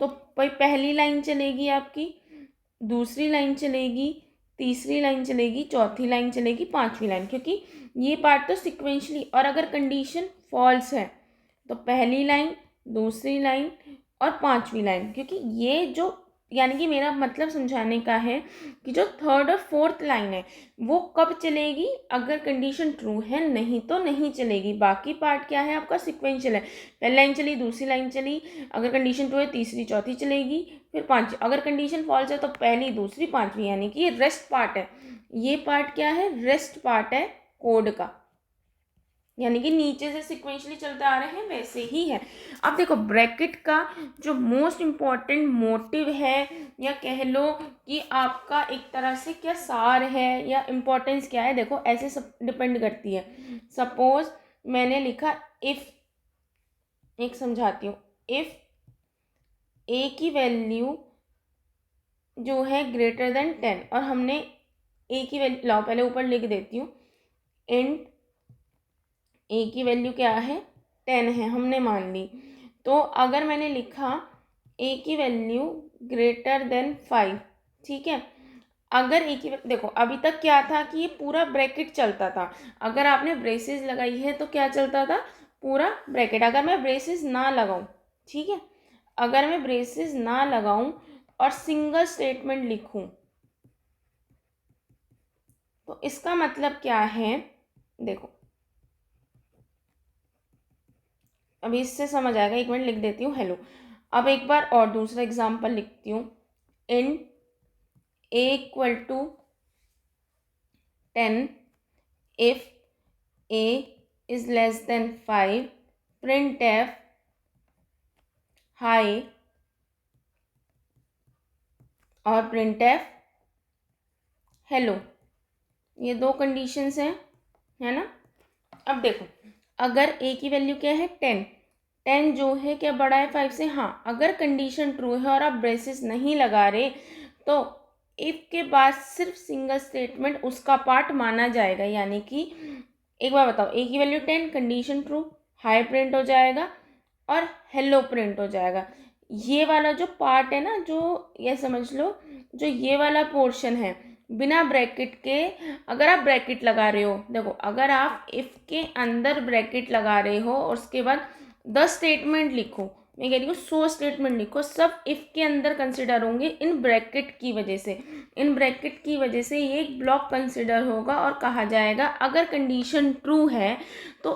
तो पहली लाइन चलेगी आपकी, दूसरी लाइन चलेगी, तीसरी लाइन चलेगी, चौथी लाइन चलेगी, पांचवी लाइन, क्योंकि ये पार्ट तो सिक्वेंशली। और अगर कंडीशन फॉल्स है तो पहली लाइन, दूसरी लाइन और 5वीं लाइन, क्योंकि ये जो यानी कि मेरा मतलब समझाने का है कि जो थर्ड और फोर्थ लाइन है वो कब चलेगी, अगर कंडीशन ट्रू है, नहीं तो नहीं चलेगी। बाकी पार्ट क्या है आपका सिक्वेंशियल है, पहली लाइन चली, दूसरी लाइन चली, अगर कंडीशन ट्रू है तीसरी चौथी चलेगी, फिर पांचवी, अगर कंडीशन फॉल्स है तो पहली दूसरी पांचवी, यानी कि ये रेस्ट पार्ट है। ये पार्ट क्या है, रेस्ट पार्ट है कोड का, यानी कि नीचे से सिक्वेंशली चलते आ रहे हैं वैसे ही है। अब देखो ब्रैकेट का जो मोस्ट इम्पॉर्टेंट मोटिव है, या कह लो कि आपका एक तरह से क्या सार है या इम्पोर्टेंस क्या है, देखो ऐसे सब डिपेंड करती है। सपोज मैंने लिखा इफ, एक समझाती हूँ, इफ ए की वैल्यू जो है ग्रेटर देन 10, और हमने ए की वैल्यू, लाओ पहले ऊपर लिख देती हूँ, इंट ए की वैल्यू क्या है 10 है, हमने मान ली। तो अगर मैंने लिखा ए की वैल्यू ग्रेटर देन 5, ठीक है, अगर ए की देखो अभी तक क्या था कि ये पूरा ब्रैकेट चलता था, अगर आपने ब्रेसेस लगाई है तो क्या चलता था, पूरा ब्रैकेट। अगर मैं ब्रेसेस ना लगाऊं, ठीक है, अगर मैं ब्रेसेस ना लगाऊं और सिंगल स्टेटमेंट लिखूं, तो इसका मतलब क्या है, देखो अभी इससे समझ आएगा, एक मिनट लिख देती हूँ हेलो। अब एक बार और दूसरा एग्जांपल लिखती हूँ, int a equal to 10 if a is less than 5 print f hi और प्रिंट एफ हेलो। ये दो कंडीशंस हैं, है ना। अब देखो अगर ए की वैल्यू क्या है 10, 10 जो है क्या बड़ा है 5 से, हाँ, अगर कंडीशन ट्रू है और आप ब्रेसेस नहीं लगा रहे तो इफ के बाद सिर्फ सिंगल स्टेटमेंट उसका पार्ट माना जाएगा। यानी कि एक बार बताओ, ए की value 10, condition true, high print हो जाएगा और हेलो प्रिंट हो जाएगा। ये वाला जो पार्ट है ना, जो ये समझ लो, जो ये वाला पोर्शन है बिना ब्रैकेट के, अगर आप ब्रैकेट लगा रहे हो, देखो अगर आप इफ के अंदर ब्रैकेट लगा रहे हो और उसके बाद 10 स्टेटमेंट लिखो, मैं कह रही हूँ 100 स्टेटमेंट लिखो, सब इफ के अंदर कंसिडर होंगे इन ब्रैकेट की वजह से। इन ब्रैकेट की वजह से ये एक ब्लॉक कंसिडर होगा और कहा जाएगा अगर कंडीशन ट्रू है तो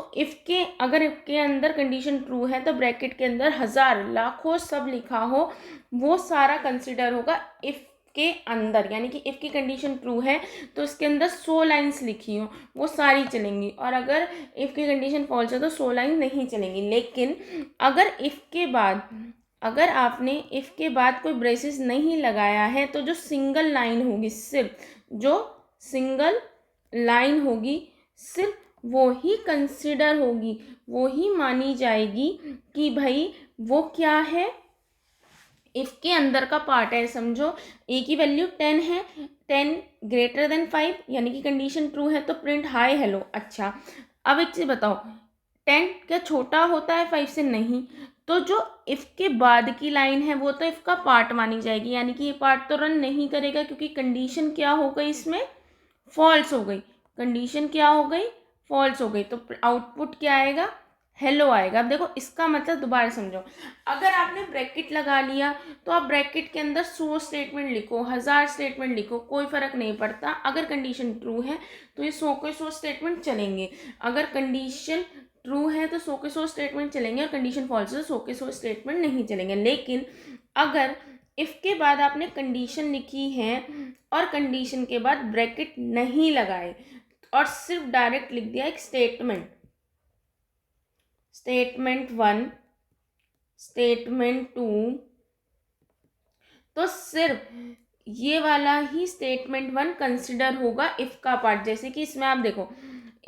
अगर इफ के अंदर कंडीशन ट्रू है तो ब्रैकेट के अंदर हज़ार लाखों सब लिखा हो वो सारा कंसिडर होगा इफ के अंदर। यानी कि इफ़ की कंडीशन ट्रू है तो इसके अंदर 100 लाइन्स लिखी हो वो सारी चलेंगी, और अगर इफ़ की कंडीशन फॉल्स है तो 100 लाइन नहीं चलेंगी। लेकिन अगर इफ़ के बाद, अगर आपने इफ़ के बाद कोई ब्रेसेस नहीं लगाया है तो जो सिंगल लाइन होगी, सिर्फ जो सिंगल लाइन होगी सिर्फ वो ही कंसिडर होगी, वो ही मानी जाएगी कि भाई वो क्या है, इफ के अंदर का पार्ट है। समझो ए की वैल्यू 10 है, 10 ग्रेटर देन 5 यानी कि कंडीशन ट्रू है तो प्रिंट हाई हेलो। अच्छा अब एक चीज़ बताओ, 10 क्या छोटा होता है 5 से? नहीं। तो जो इफ के बाद की लाइन है वो तो इफ का पार्ट मानी जाएगी, यानी कि ये पार्ट तो रन नहीं करेगा क्योंकि कंडीशन क्या हो गई, इसमें फॉल्स हो गई। कंडीशन क्या हो गई, फॉल्स हो गई, तो आउटपुट क्या आएगा, हेलो आएगा। अब देखो इसका मतलब दोबारा समझो, अगर आपने ब्रैकेट लगा लिया तो आप ब्रैकेट के अंदर 100 स्टेटमेंट लिखो, 1000 स्टेटमेंट लिखो, कोई फ़र्क नहीं पड़ता। अगर कंडीशन ट्रू है तो ये 100 के 100 स्टेटमेंट चलेंगे, अगर कंडीशन ट्रू है तो 100 के 100 स्टेटमेंट चलेंगे, और कंडीशन फॉल्स है तो 100 के 100 स्टेटमेंट नहीं चलेंगे। लेकिन अगर इफ़ के बाद आपने कंडीशन लिखी है और कंडीशन के बाद ब्रैकेट नहीं लगाए और सिर्फ डायरेक्ट लिख दिया एक स्टेटमेंट, स्टेटमेंट 1, स्टेटमेंट 2, तो सिर्फ ये वाला ही स्टेटमेंट 1 कंसिडर होगा इफ का पार्ट। जैसे कि इसमें आप देखो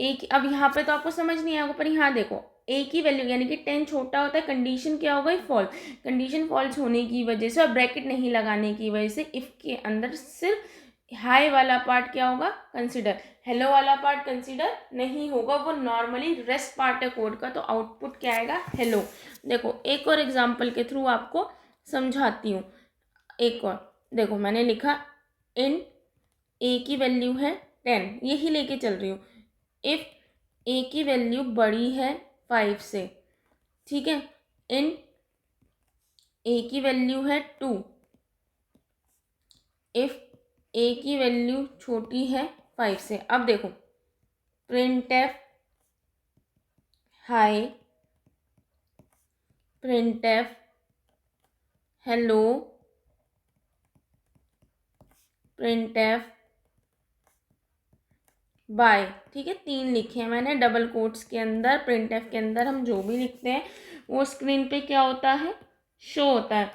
एक, अब यहाँ पे तो आपको समझ नहीं आएगा पर यहाँ देखो ए की वैल्यू यानी कि 10 छोटा होता है, कंडीशन क्या होगा, फॉल्स। कंडीशन फॉल्स होने की वजह से और ब्रैकेट नहीं लगाने की वजह से इफ के अंदर सिर्फ हाई वाला पार्ट क्या होगा, कंसिडर, हेलो वाला पार्ट कंसिडर नहीं होगा, वो नॉर्मली रेस्ट पार्ट है कोड का, तो आउटपुट क्या आएगा, हेलो। देखो एक और एग्जांपल के थ्रू आपको समझाती हूँ। एक और देखो मैंने लिखा इन ए की वैल्यू है 10, यही लेके चल रही हूँ। इफ ए की वैल्यू बड़ी है 5 से, ठीक है, इन ए की वैल्यू है 2, इफ ए की वैल्यू छोटी है 5 से। अब देखो प्रिंटफ हाय, प्रिंटफ हेलो, प्रिंटफ बाय। ठीक है, 3 लिखे हैं मैंने डबल कोट्स के अंदर। प्रिंटफ के अंदर हम जो भी लिखते हैं वो स्क्रीन पे क्या होता है, शो होता है।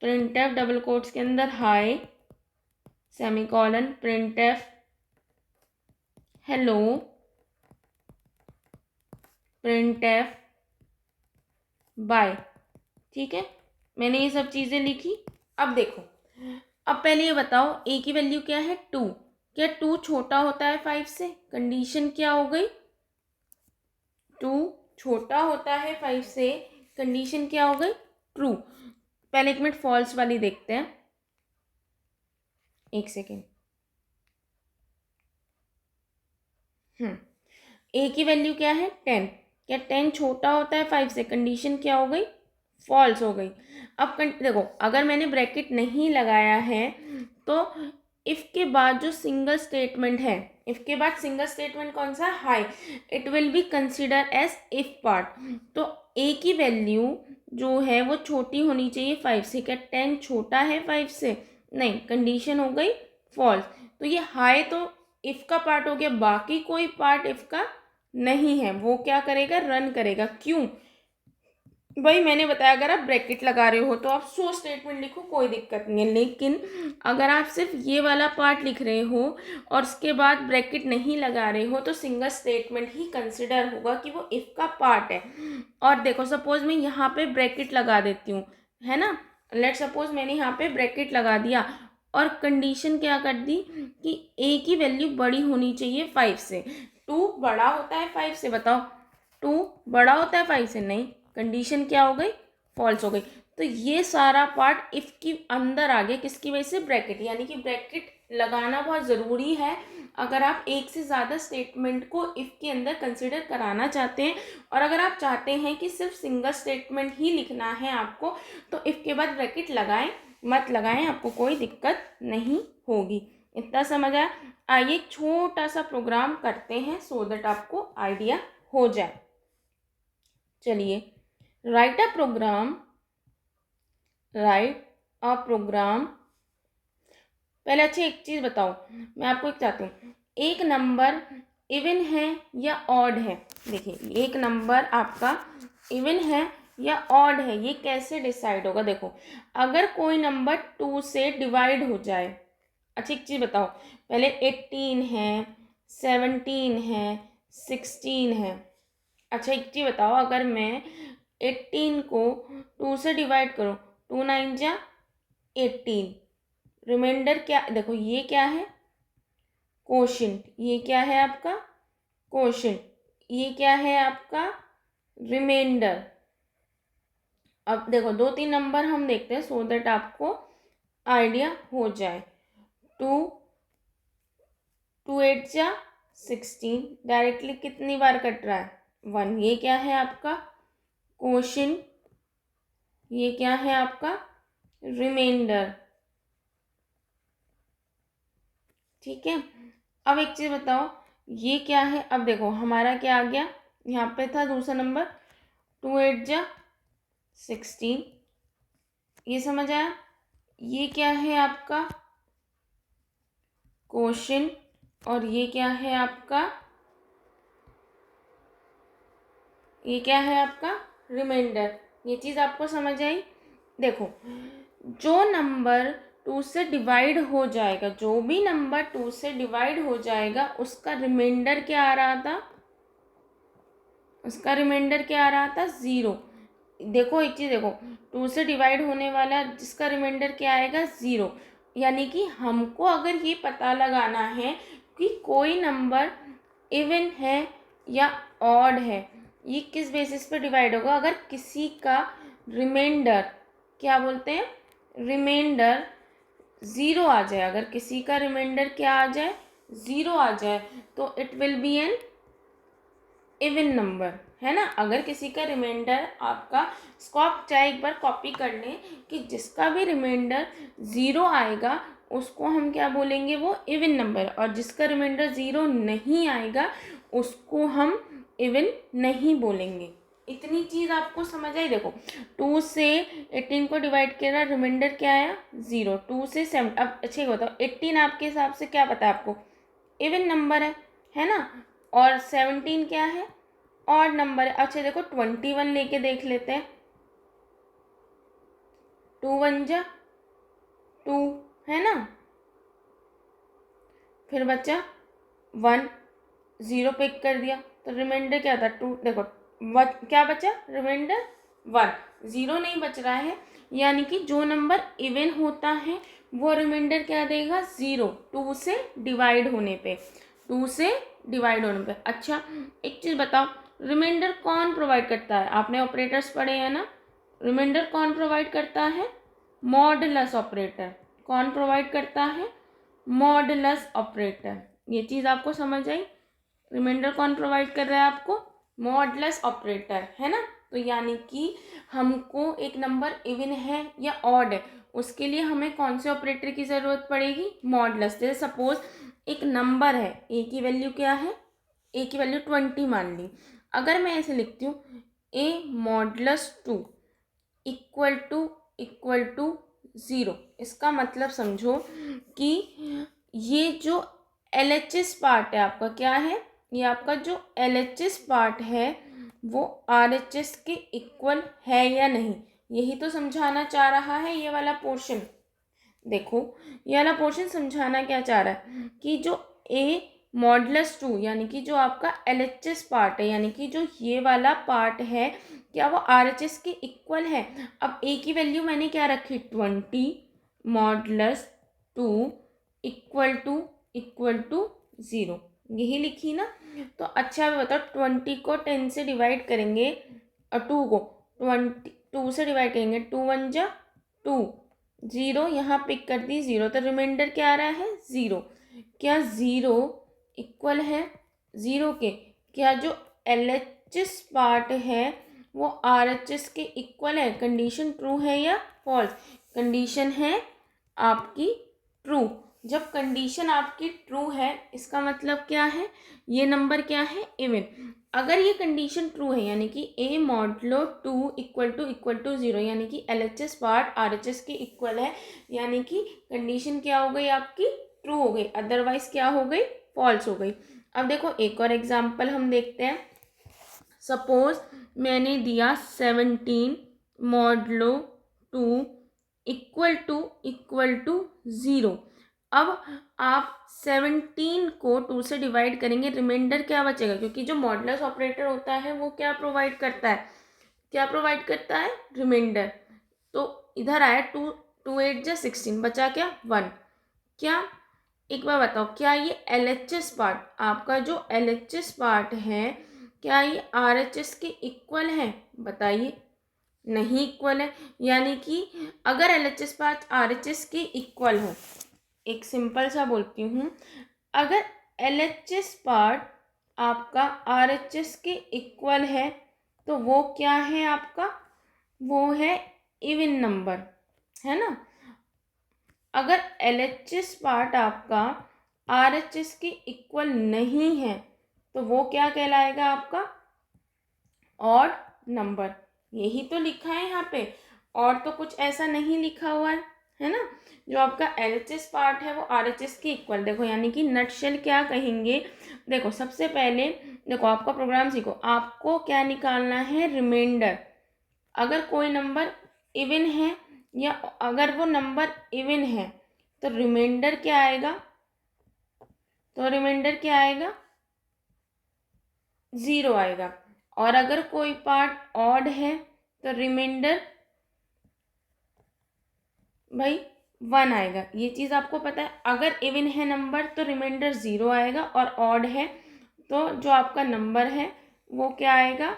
प्रिंटफ डबल कोट्स के अंदर hi semicolon, printf hello, printf bye. ठीक है, मैंने ये सब चीज़ें लिखी। अब देखो, अब पहले ये बताओ ए की वैल्यू क्या है 2, क्या 2 छोटा होता है 5 से? कंडीशन क्या हो गई, 2 छोटा होता है 5 से, कंडीशन क्या हो गई, ट्रू। पहले 1 मिनट फॉल्स वाली देखते हैं, 1 सेकेंड। ए की वैल्यू क्या है 10, क्या 10 छोटा होता है 5 से? कंडीशन क्या हो गई, फॉल्स हो गई। अब देखो, अगर मैंने ब्रैकेट नहीं लगाया है तो इफ के बाद जो सिंगल स्टेटमेंट है, इफ के बाद सिंगल स्टेटमेंट कौन सा है, high, it will be consider as if part. तो ए की वैल्यू जो है वो छोटी होनी चाहिए 5 से। क्या 10 छोटा है 5 से? नहीं, कंडीशन हो गई फॉल्स। तो ये हाई तो इफ का पार्ट हो गया, बाकी कोई पार्ट इफ का नहीं है, वो क्या करेगा, रन करेगा। क्यों भाई, मैंने बताया अगर आप ब्रैकेट लगा रहे हो तो आप 100 स्टेटमेंट लिखो, कोई दिक्कत नहीं है। लेकिन अगर आप सिर्फ ये वाला पार्ट लिख रहे हो और उसके बाद ब्रैकेट नहीं लगा रहे हो तो सिंगल स्टेटमेंट ही कंसिडर होगा कि वो इफ का पार्ट है। और देखो, सपोज मैं यहाँ पे ब्रैकेट लगा देती हूँ, है ना, लेट सपोज मैंने यहाँ पे ब्रैकेट लगा दिया और कंडीशन क्या कर दी कि ए की वैल्यू बड़ी होनी चाहिए 5 से। 2 बड़ा होता है 5 से, बताओ 2 बड़ा होता है 5 से? नहीं, कंडीशन क्या हो गई, फॉल्स हो गई। तो ये सारा पार्ट इफ की अंदर आ गया, किसकी वजह से, ब्रैकेट। यानी कि ब्रैकेट लगाना बहुत ज़रूरी है अगर आप एक से ज़्यादा स्टेटमेंट को इफ के अंदर कंसिडर कराना चाहते हैं। और अगर आप चाहते हैं कि सिर्फ सिंगल स्टेटमेंट ही लिखना है आपको, तो इफ के बाद ब्रैकेट लगाएं मत लगाएं, आपको कोई दिक्कत नहीं होगी। इतना समझ आया? आइए एक छोटा सा प्रोग्राम करते हैं सो दैट आपको आइडिया हो जाए। चलिए, right a programme, right a programme. पहले अच्छी एक चीज़ बताओ, मैं आपको एक चाहती हूँ, एक नंबर इवन है या ऑड है? देखिए, एक नंबर आपका इवन है या ऑड है, ये कैसे डिसाइड होगा? देखो, अगर कोई नंबर 2 से डिवाइड हो जाए, अच्छी एक चीज़ बताओ, पहले 18 है, 17 है, 16 है। अच्छा एक चीज़ बताओ, अगर मैं 18 को 2 से डिवाइड करूँ, 2 9 जा 18, रिमाइंडर क्या, देखो ये क्या है, कोशेंट। ये क्या है आपका, कोशेंट। ये क्या है आपका, रिमाइंडर। अब देखो 2 3 नंबर हम देखते हैं सो दैट आपको आइडिया हो जाए। 2 2 8 जा 16, डायरेक्टली कितनी बार कट रहा है, 1। ये क्या है आपका, कोशेंट। ये क्या है आपका, रिमाइंडर। ठीक है, अब एक चीज़ बताओ, ये क्या है? अब देखो हमारा क्या आ गया, यहाँ पे था दूसरा नंबर, 2 8 जा 16। ये समझ आया? ये क्या है आपका, क्वोशिएंट, और ये क्या है आपका, ये क्या है आपका, रिमाइंडर। ये चीज़ आपको समझ आई? देखो, जो नंबर 2 से डिवाइड हो जाएगा, जो भी नंबर 2 से डिवाइड हो जाएगा, उसका रिमाइंडर क्या आ रहा था, उसका रिमाइंडर क्या आ रहा था, 0। देखो एक चीज़ देखो, 2 से डिवाइड होने वाला जिसका रिमाइंडर क्या आएगा, 0। यानी कि हमको अगर ये पता लगाना है कि कोई नंबर इवन है या ऑड है, ये किस बेसिस पे डिवाइड होगा, अगर किसी का रिमाइंडर, क्या बोलते हैं, रिमाइंडर 0 आ जाए। अगर किसी का रिमाइंडर क्या आ जाए, 0 आ जाए, तो it will be an even number, है ना। अगर किसी का रिमाइंडर आपका, इसको आप चाहे एक बार कॉपी कर लें कि जिसका भी रिमाइंडर 0 आएगा उसको हम क्या बोलेंगे, वो इवन नंबर, और जिसका रिमाइंडर 0 नहीं आएगा उसको हम इवन नहीं बोलेंगे। इतनी चीज़ आपको समझ आई। देखो 2 से 18 को डिवाइड किया, रिमाइंडर क्या आया 0। 2 से 7, अब अच्छे बताओ 18 आपके हिसाब से क्या पता है आपको, इवन नंबर है ना, और 17 क्या है, ऑड नंबर है। अच्छा देखो 21 लेके देख लेते हैं। 2 1 जा 2 है ना, फिर बचा 1, 0 पिक कर दिया तो रिमाइंडर क्या था 2। देखो क्या बचा रिमाइंडर 1, 0 नहीं बच रहा है, यानी कि जो नंबर इवन होता है वो रिमाइंडर क्या देगा 0, 2 से डिवाइड होने पे, 2 से डिवाइड होने पे। अच्छा एक चीज़ बताओ, रिमाइंडर कौन प्रोवाइड करता है, आपने ऑपरेटर्स पढ़े हैं ना, रिमाइंडर कौन प्रोवाइड करता है, मॉडुलस ऑपरेटर। कौन प्रोवाइड करता है, मॉडुलस ऑपरेटर। ये चीज़ आपको समझ आई, रिमाइंडर कौन प्रोवाइड कर रहा है आपको, मॉडुलस ऑपरेटर, है ना। तो यानी कि हमको एक नंबर इवन है या ऑड है उसके लिए हमें कौन से ऑपरेटर की ज़रूरत पड़ेगी, मॉडुलस। जैसे सपोज एक नंबर है, ए की वैल्यू क्या है, ए की वैल्यू 20 मान ली। अगर मैं ऐसे लिखती हूँ ए मॉडुलस 2 इक्वल टू 0, इसका मतलब समझो कि ये जो LHS पार्ट है आपका क्या है, ये आपका जो LHS पार्ट है वो RHS के इक्वल है या नहीं, यही तो समझाना चाह रहा है ये वाला पोर्शन। देखो ये वाला पोर्शन समझाना क्या चाह रहा है कि जो A मॉडुलस 2 यानी कि जो आपका LHS पार्ट है, यानी कि जो ये वाला पार्ट है क्या वो RHS के इक्वल है। अब A की वैल्यू मैंने क्या रखी 20 मॉडुलस 2 इक्वल टू 0, यही लिखी ना। तो अच्छा बताओ 20 को 10 से डिवाइड करेंगे और 2 को 2 से डिवाइड करेंगे, 2 1 जा 2, 0 यहाँ पिक कर दी 0, तो रिमाइंडर क्या आ रहा है 0। क्या 0 इक्वल है 0 के, क्या जो LHS पार्ट है वो RHS के इक्वल है, कंडीशन ट्रू है या फॉल्स, कंडीशन है आपकी ट्रू। जब कंडीशन आपकी ट्रू है इसका मतलब क्या है, ये नंबर क्या है इवन। अगर ये कंडीशन ट्रू है यानी कि A मॉडुलो 2 इक्वल टू 0, यानी कि LHS पार्ट RHS के इक्वल है, यानी कि कंडीशन क्या हो गई आपकी ट्रू हो गई, अदरवाइज क्या हो गई फॉल्स हो गई। अब देखो एक और एग्जांपल हम देखते हैं। सपोज मैंने दिया 17 मॉडुलो 2 इक्वल टू 0। अब आप 17 को 2 से डिवाइड करेंगे, रिमाइंडर क्या बचेगा, क्योंकि जो मॉडुलस ऑपरेटर होता है वो क्या प्रोवाइड करता है, क्या प्रोवाइड करता है रिमाइंडर। तो इधर आया 2 8 जा 16, बचा क्या 1। क्या एक बार बताओ क्या ये LHS पार्ट, आपका जो LHS पार्ट है क्या ये RHS के इक्वल है, बताइए नहीं इक्वल है। यानी कि अगर LHS पार्ट RHS के इक्वल हो, एक सिंपल सा बोलती हूँ, अगर LHS पार्ट आपका RHS के इक्वल है तो वो क्या है आपका, वो है इवन नंबर, है ना। अगर LHS पार्ट आपका RHS के इक्वल नहीं है तो वो क्या कहलाएगा आपका ऑड नंबर, यही तो लिखा है यहाँ पे, और तो कुछ ऐसा नहीं लिखा हुआ है ना। जो आपका LHS पार्ट है वो RHS के इक्वल, देखो यानी कि नटशेल क्या कहेंगे। देखो सबसे पहले देखो आपका प्रोग्राम सीखो, आपको क्या निकालना है रिमाइंडर। अगर कोई नंबर इवन है या अगर वो नंबर इवन है तो रिमाइंडर क्या आएगा, तो रिमाइंडर क्या आएगा 0 आएगा। और अगर कोई पार्ट ऑड है तो रिमाइंडर भाई 1 आएगा, ये चीज़ आपको पता है। अगर इवन है नंबर तो रिमाइंडर 0 आएगा, और ऑड है तो जो आपका नंबर है वो क्या आएगा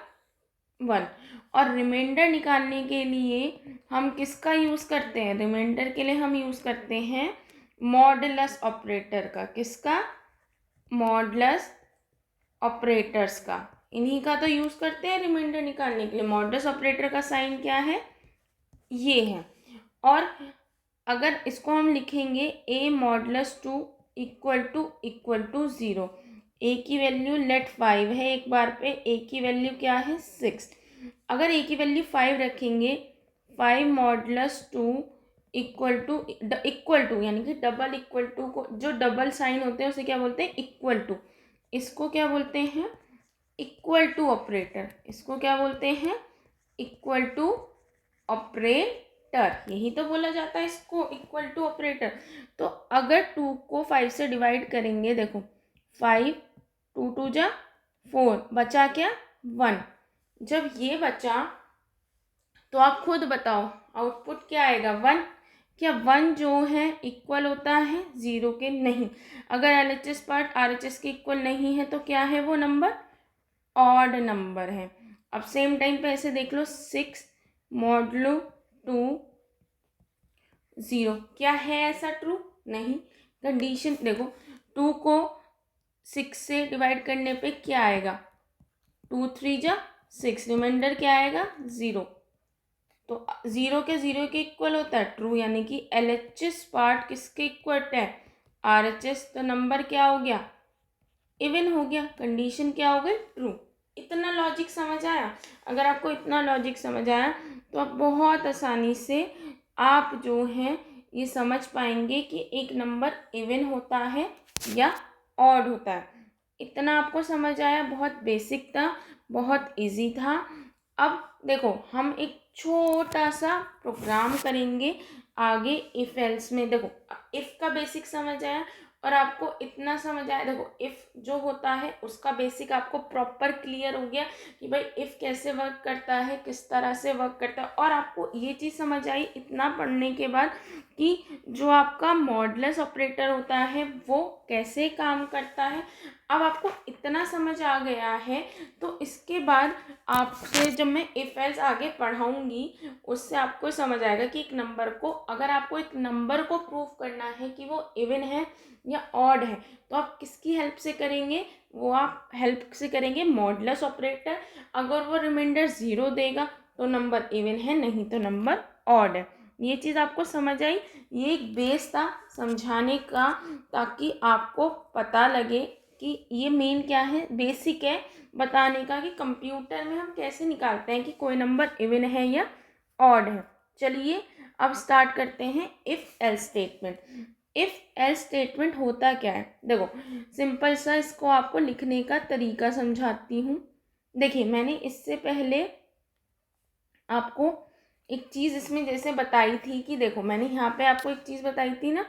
1। और रिमाइंडर निकालने के लिए हम किसका यूज़ करते हैं, रिमाइंडर के लिए हम यूज़ करते हैं मॉडुलस ऑपरेटर का। किसका, मॉडुलस ऑपरेटर्स का। इन्हीं का तो यूज़ करते हैं रिमाइंडर निकालने के लिए। मॉडुलस ऑपरेटर का साइन क्या है, ये है। और अगर इसको हम लिखेंगे a modulus 2 equal to 0, a की वैल्यू लेट 5 है, एक बार पे a की वैल्यू क्या है 6। अगर a की वैल्यू 5 रखेंगे, 5 मॉडुलस 2 इक्वल टू यानी कि डबल इक्वल टू को, जो डबल साइन होते हैं उसे क्या बोलते हैं, इक्वल टू। इसको क्या बोलते हैं, इक्वल टू ऑपरेटर। इसको क्या बोलते हैं, इक्वल टू ऑपरेटर। यही तो बोला जाता है इसको, इक्वल टू ऑपरेटर। तो अगर 2 को 5 से डिवाइड करेंगे, देखो 5 2 2 जा 4, बचा क्या 1। जब ये बचा तो आप खुद बताओ आउटपुट क्या आएगा 1। क्या 1 जो है इक्वल होता है 0 के, नहीं। अगर LHS पार्ट RHS के इक्वल नहीं है तो क्या है वो नंबर, ऑड नंबर है। अब सेम टाइम पे ऐसे देख लो, 6 मॉडुलो 2 0, क्या है ऐसा ट्रू, नहीं। कंडीशन देखो, 2 को 6 से डिवाइड करने पे क्या आएगा, 2 3 जा 6, रिमाइंडर क्या आएगा 0। तो 0 के इक्वल होता है, ट्रू। यानी कि LHS पार्ट किसके इक्वल है, RHS। तो नंबर क्या हो गया, इवन हो गया। कंडीशन क्या हो गई, ट्रू। इतना लॉजिक समझ आया। अगर आपको इतना लॉजिक समझ आया तो आप बहुत आसानी से आप जो हैं ये समझ पाएंगे कि एक नंबर इवन होता है या ऑड होता है। इतना आपको समझ आया, बहुत बेसिक था, बहुत इजी था। अब देखो हम एक छोटा सा प्रोग्राम करेंगे आगे इफ एल्स में। देखो इफ का बेसिक समझ आया और आपको इतना समझ आया, देखो इफ जो होता है उसका बेसिक आपको प्रॉपर क्लियर हो गया कि भाई इफ कैसे वर्क करता है, किस तरह से वर्क करता है। और आपको ये चीज़ समझ आई इतना पढ़ने के बाद कि जो आपका मॉडुलस ऑपरेटर होता है वो कैसे काम करता है। अब आपको इतना समझ आ गया है तो इसके बाद आपसे जब मैं इफ एल्स आगे पढ़ाऊंगी उससे आपको समझ आएगा कि एक नंबर को, अगर आपको एक नंबर को प्रूव करना है कि वो इवन है या ऑड है, तो आप किसकी हेल्प से करेंगे, वो आप हेल्प से करेंगे मॉडुलस ऑपरेटर। अगर वो रिमाइंडर 0 देगा तो नंबर इवन है, नहीं तो नंबर ऑड है। ये चीज़ आपको समझ आई। ये एक बेस था समझाने का, ताकि आपको पता लगे कि ये मेन क्या है, बेसिक है बताने का कि कंप्यूटर में हम कैसे निकालते हैं कि कोई नंबर इवन है या ऑड है। चलिए अब स्टार्ट करते हैं if else statement. If else statement होता क्या है, देखो सिंपल सा इसको आपको लिखने का तरीका समझाती हूँ। देखिए मैंने इससे पहले आपको एक चीज़ इसमें जैसे बताई थी कि देखो मैंने यहाँ पे आपको एक चीज़ बताई थी ना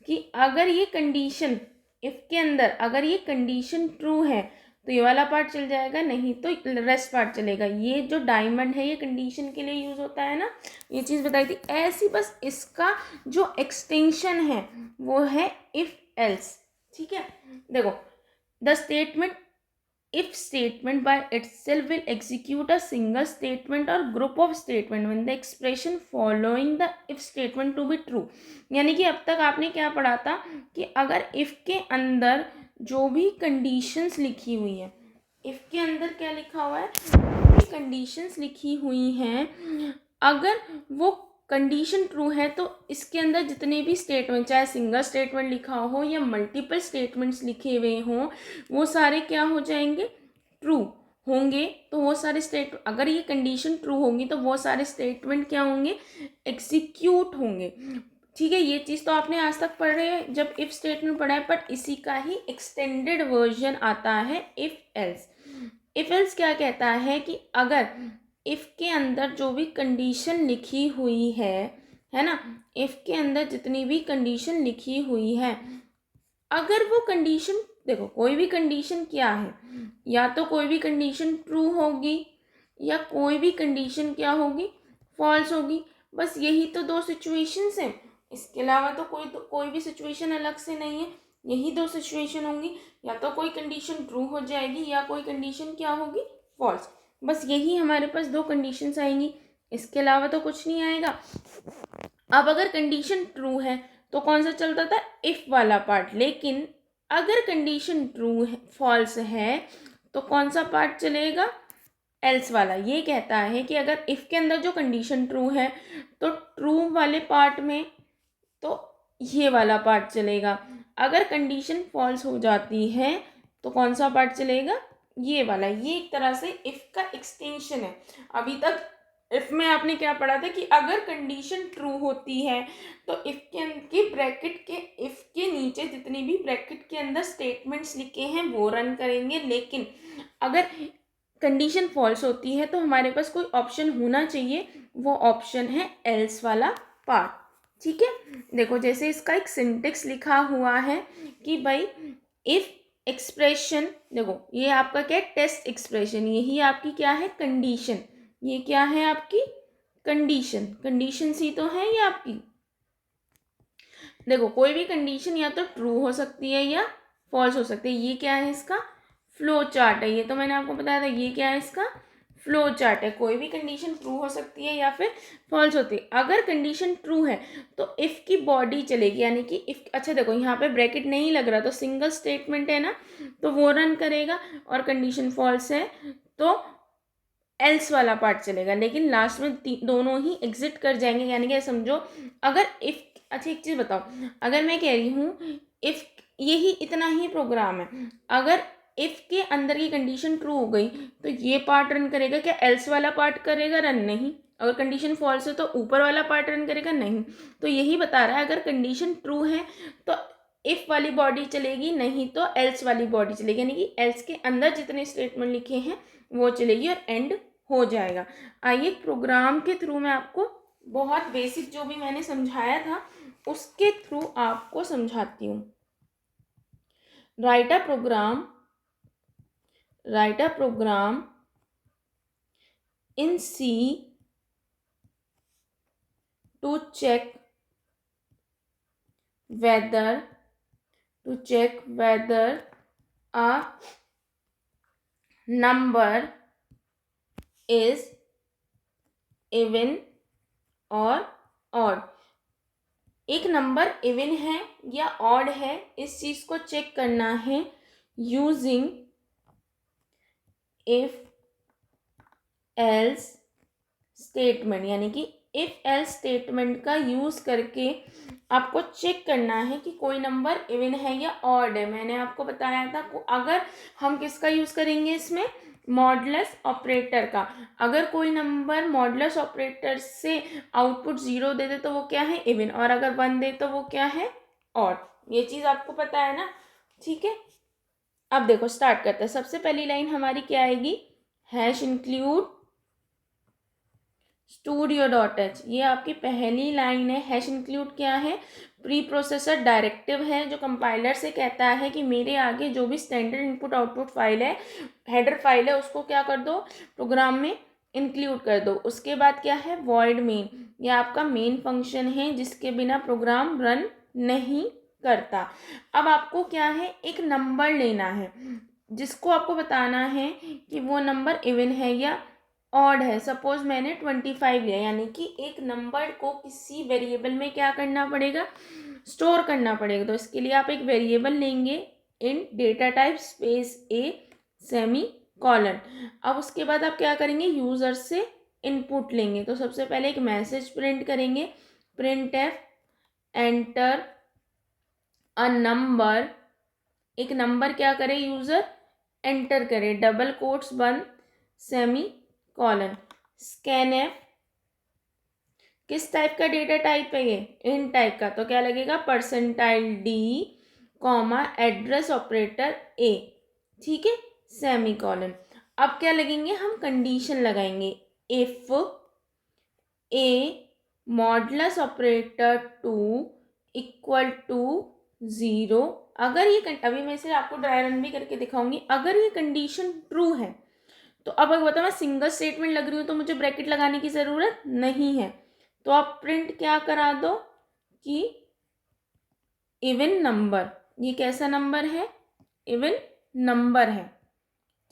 कि अगर ये कंडीशन इफ के अंदर अगर ये कंडीशन ट्रू है तो ये वाला पार्ट चल जाएगा, नहीं तो रेस्ट पार्ट चलेगा। ये जो डायमंड है ये कंडीशन के लिए यूज़ होता है ना, ये चीज़ बताई थी। ऐसी बस इसका जो एक्सटेंशन है वो है इफ एल्स। ठीक है, देखो the statement if statement by itself will execute a single statement or group of statement when the expression following the if statement to be true। यानी कि अब तक आपने क्या पढ़ा था कि अगर if के अंदर जो भी कंडीशंस लिखी हुई है, if के अंदर क्या लिखा हुआ है, कंडीशंस लिखी हुई हैं, अगर वो कंडीशन ट्रू है तो इसके अंदर जितने भी स्टेटमेंट, चाहे सिंगल स्टेटमेंट लिखा हो या मल्टीपल स्टेटमेंट्स लिखे हुए हों, वो सारे क्या हो जाएंगे, ट्रू होंगे। तो वो सारे अगर ये कंडीशन ट्रू होंगी तो वो सारे स्टेटमेंट क्या होंगे, एग्जीक्यूट होंगे। ठीक है, ये चीज़ तो आपने आज तक पढ़ रहे हैं जब इफ स्टेटमेंट पढ़ा है, बट इसी का ही एक्सटेंडेड वर्जन आता है इफ एल्स। इफ एल्स क्या कहता है कि अगर इफ के अंदर जो भी कंडीशन लिखी हुई है ना, इफ के अंदर जितनी भी कंडीशन लिखी हुई है, अगर वो कंडीशन, देखो कोई भी कंडीशन क्या है, या तो कोई भी कंडीशन ट्रू होगी या कोई भी कंडीशन क्या होगी, फॉल्स होगी। बस यही तो दो सिचुएशंस हैं, इसके अलावा तो कोई भी सिचुएशन अलग से नहीं है। यही दो सिचुएशन होंगी, या तो कोई कंडीशन ट्रू हो जाएगी या कोई कंडीशन क्या होगी, फॉल्स। बस यही हमारे पास दो कंडीशंस आएंगी, इसके अलावा तो कुछ नहीं आएगा। अब अगर कंडीशन ट्रू है तो कौन सा चलता था, इफ वाला पार्ट। लेकिन अगर कंडीशन ट्रू है, फॉल्स है, तो कौन सा पार्ट चलेगा, एल्स वाला। ये कहता है कि अगर इफ़ के अंदर जो कंडीशन ट्रू है तो ट्रू वाले पार्ट में तो ये वाला पार्ट चलेगा, अगर कंडीशन फॉल्स हो जाती है तो कौन सा पार्ट चलेगा, ये वाला। ये एक तरह से इफ़ का एक्सटेंशन है। अभी तक इफ़ में आपने क्या पढ़ा था कि अगर कंडीशन ट्रू होती है तो इफ़ के ब्रैकेट के इफ़ के नीचे जितनी भी ब्रैकेट के अंदर स्टेटमेंट्स लिखे हैं वो रन करेंगे, लेकिन अगर कंडीशन फॉल्स होती है तो हमारे पास कोई ऑप्शन होना चाहिए, वो ऑप्शन है एल्स वाला पार्ट। ठीक है, देखो जैसे इसका एक सिंटेक्स लिखा हुआ है कि भाई इफ एक्सप्रेशन, देखो ये आपका क्या है, टेस्ट एक्सप्रेशन, यही आपकी क्या है, कंडीशन। ये क्या है आपकी कंडीशन, कंडीशन सी तो है ये आपकी। देखो कोई भी कंडीशन या तो ट्रू हो सकती है या फॉल्स हो सकती है। ये क्या है, इसका फ्लो चार्ट है। ये तो मैंने आपको बताया था, ये क्या है, इसका फ्लो चार्ट है। कोई भी कंडीशन ट्रू हो सकती है या फिर फॉल्स होती है। अगर कंडीशन ट्रू है तो इफ़ की बॉडी चलेगी, यानी कि इफ़, अच्छा देखो यहाँ पे ब्रैकेट नहीं लग रहा तो सिंगल स्टेटमेंट है ना, तो वो रन करेगा, और कंडीशन फॉल्स है तो एल्स वाला पार्ट चलेगा। लेकिन लास्ट में दोनों ही एग्जिट कर जाएंगे, यानी कि समझो अगर इफ़, अच्छा एक चीज़ बताओ, अगर मैं कह रही हूँ इफ़, यही इतना ही प्रोग्राम है, अगर इफ़ के अंदर की कंडीशन ट्रू हो गई तो ये पार्ट रन करेगा, क्या एल्स वाला पार्ट करेगा, रन नहीं। अगर कंडीशन फॉल्स है तो ऊपर वाला पार्ट रन करेगा, नहीं। तो यही बता रहा है अगर कंडीशन ट्रू है तो इफ़ वाली बॉडी चलेगी, नहीं तो एल्स वाली बॉडी चलेगी, यानी कि एल्स के अंदर जितने स्टेटमेंट लिखे हैं वो चलेगी और एंड हो जाएगा। आइए प्रोग्राम के थ्रू मैं आपको बहुत बेसिक जो भी मैंने समझाया था उसके थ्रू आपको समझाती हूँ। Write a program in C to check whether a number is even और odd। एक नंबर इवन है या ऑड है, इस चीज़ को चेक करना है यूजिंग इफ एल्स स्टेटमेंट, यानी कि इफ एल्स स्टेटमेंट का यूज़ करके आपको चेक करना है कि कोई नंबर इवन है या ऑड है। मैंने आपको बताया था अगर हम किसका यूज़ करेंगे इसमें, मॉडुलस ऑपरेटर का। अगर कोई नंबर मॉडुलस ऑपरेटर से आउटपुट 0 दे दे तो वो क्या है, इवन, और अगर 1 दे तो वो क्या है, ऑड। ये चीज़ आपको पता है ना, ठीक है। अब देखो स्टार्ट करते हैं। सबसे पहली लाइन हमारी क्या आएगी, हैश इंक्लूड studio.h, ये आपकी पहली लाइन है। हैश इंक्लूड क्या है, प्री प्रोसेसर डायरेक्टिव है जो कंपाइलर से कहता है कि मेरे आगे जो भी स्टैंडर्ड इनपुट आउटपुट फाइल है, हेडर फाइल है, उसको क्या कर दो, प्रोग्राम में इंक्लूड कर दो। उसके बाद क्या है, वॉइड मेन, ये आपका मेन फंक्शन है जिसके बिना प्रोग्राम रन नहीं करता। अब आपको क्या है, एक नंबर लेना है जिसको आपको बताना है कि वो नंबर इवन है या ऑड है। सपोज मैंने 25 लिया, यानी कि एक नंबर को किसी वेरिएबल में क्या करना पड़ेगा, स्टोर करना पड़ेगा। तो इसके लिए आप एक वेरिएबल लेंगे int data type space a semi colon. अब उसके बाद आप क्या करेंगे, यूज़र से इनपुट लेंगे। तो सबसे पहले एक मैसेज प्रिंट करेंगे, print f enter a number, एक नंबर क्या करे, यूज़र एंटर करे, डबल कोट्स बंद, सेमी कॉलन। स्कैन एफ, किस टाइप का डेटा टाइप है ये, इन टाइप का, तो क्या लगेगा, percentile D comma address operator a, ठीक है, सेमी कॉलन। अब क्या लगेंगे, हम कंडीशन लगाएंगे, if a modulus operator 2 equal to 0, अगर ये, अभी मैं इसे आपको ड्राई रन भी करके दिखाऊंगी, अगर ये कंडीशन ट्रू है तो अब अगर बताओ मैं सिंगल स्टेटमेंट लग रही हूँ तो मुझे ब्रैकेट लगाने की ज़रूरत नहीं है। तो आप प्रिंट क्या करा दो कि इवन नंबर, ये कैसा नंबर है, इवन नंबर है,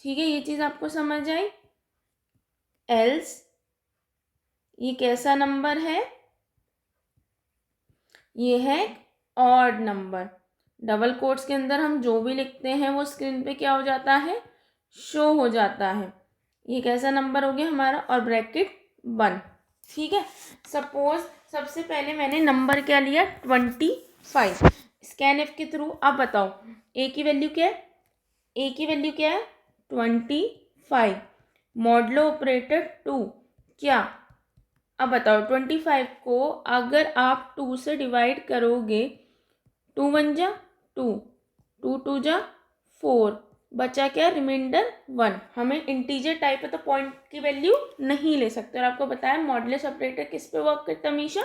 ठीक है, ये चीज़ आपको समझ आई। एल्स ये कैसा नंबर है, ये है ऑड नंबर। डबल कोट्स के अंदर हम जो भी लिखते हैं वो स्क्रीन पे क्या हो जाता है, शो हो जाता है। ये कैसा नंबर हो गया हमारा, और ब्रैकेट 1। ठीक है, सपोज सबसे पहले मैंने नंबर क्या लिया 25। स्कैन एफ के थ्रू अब बताओ ए की वैल्यू क्या है, ए की वैल्यू क्या है 25, मॉडलो ऑपरेटर 2 क्या। अब बताओ 25 को अगर आप 2 से डिवाइड करोगे, 2 1 जा 2, 2 2 जा 4, बचा क्या रिमाइंडर 1। हमें इंटीजर टाइप है तो पॉइंट की वैल्यू नहीं ले सकते, और आपको बताया मॉडुलस ऑपरेटर किस पे वर्क करता है हमेशा,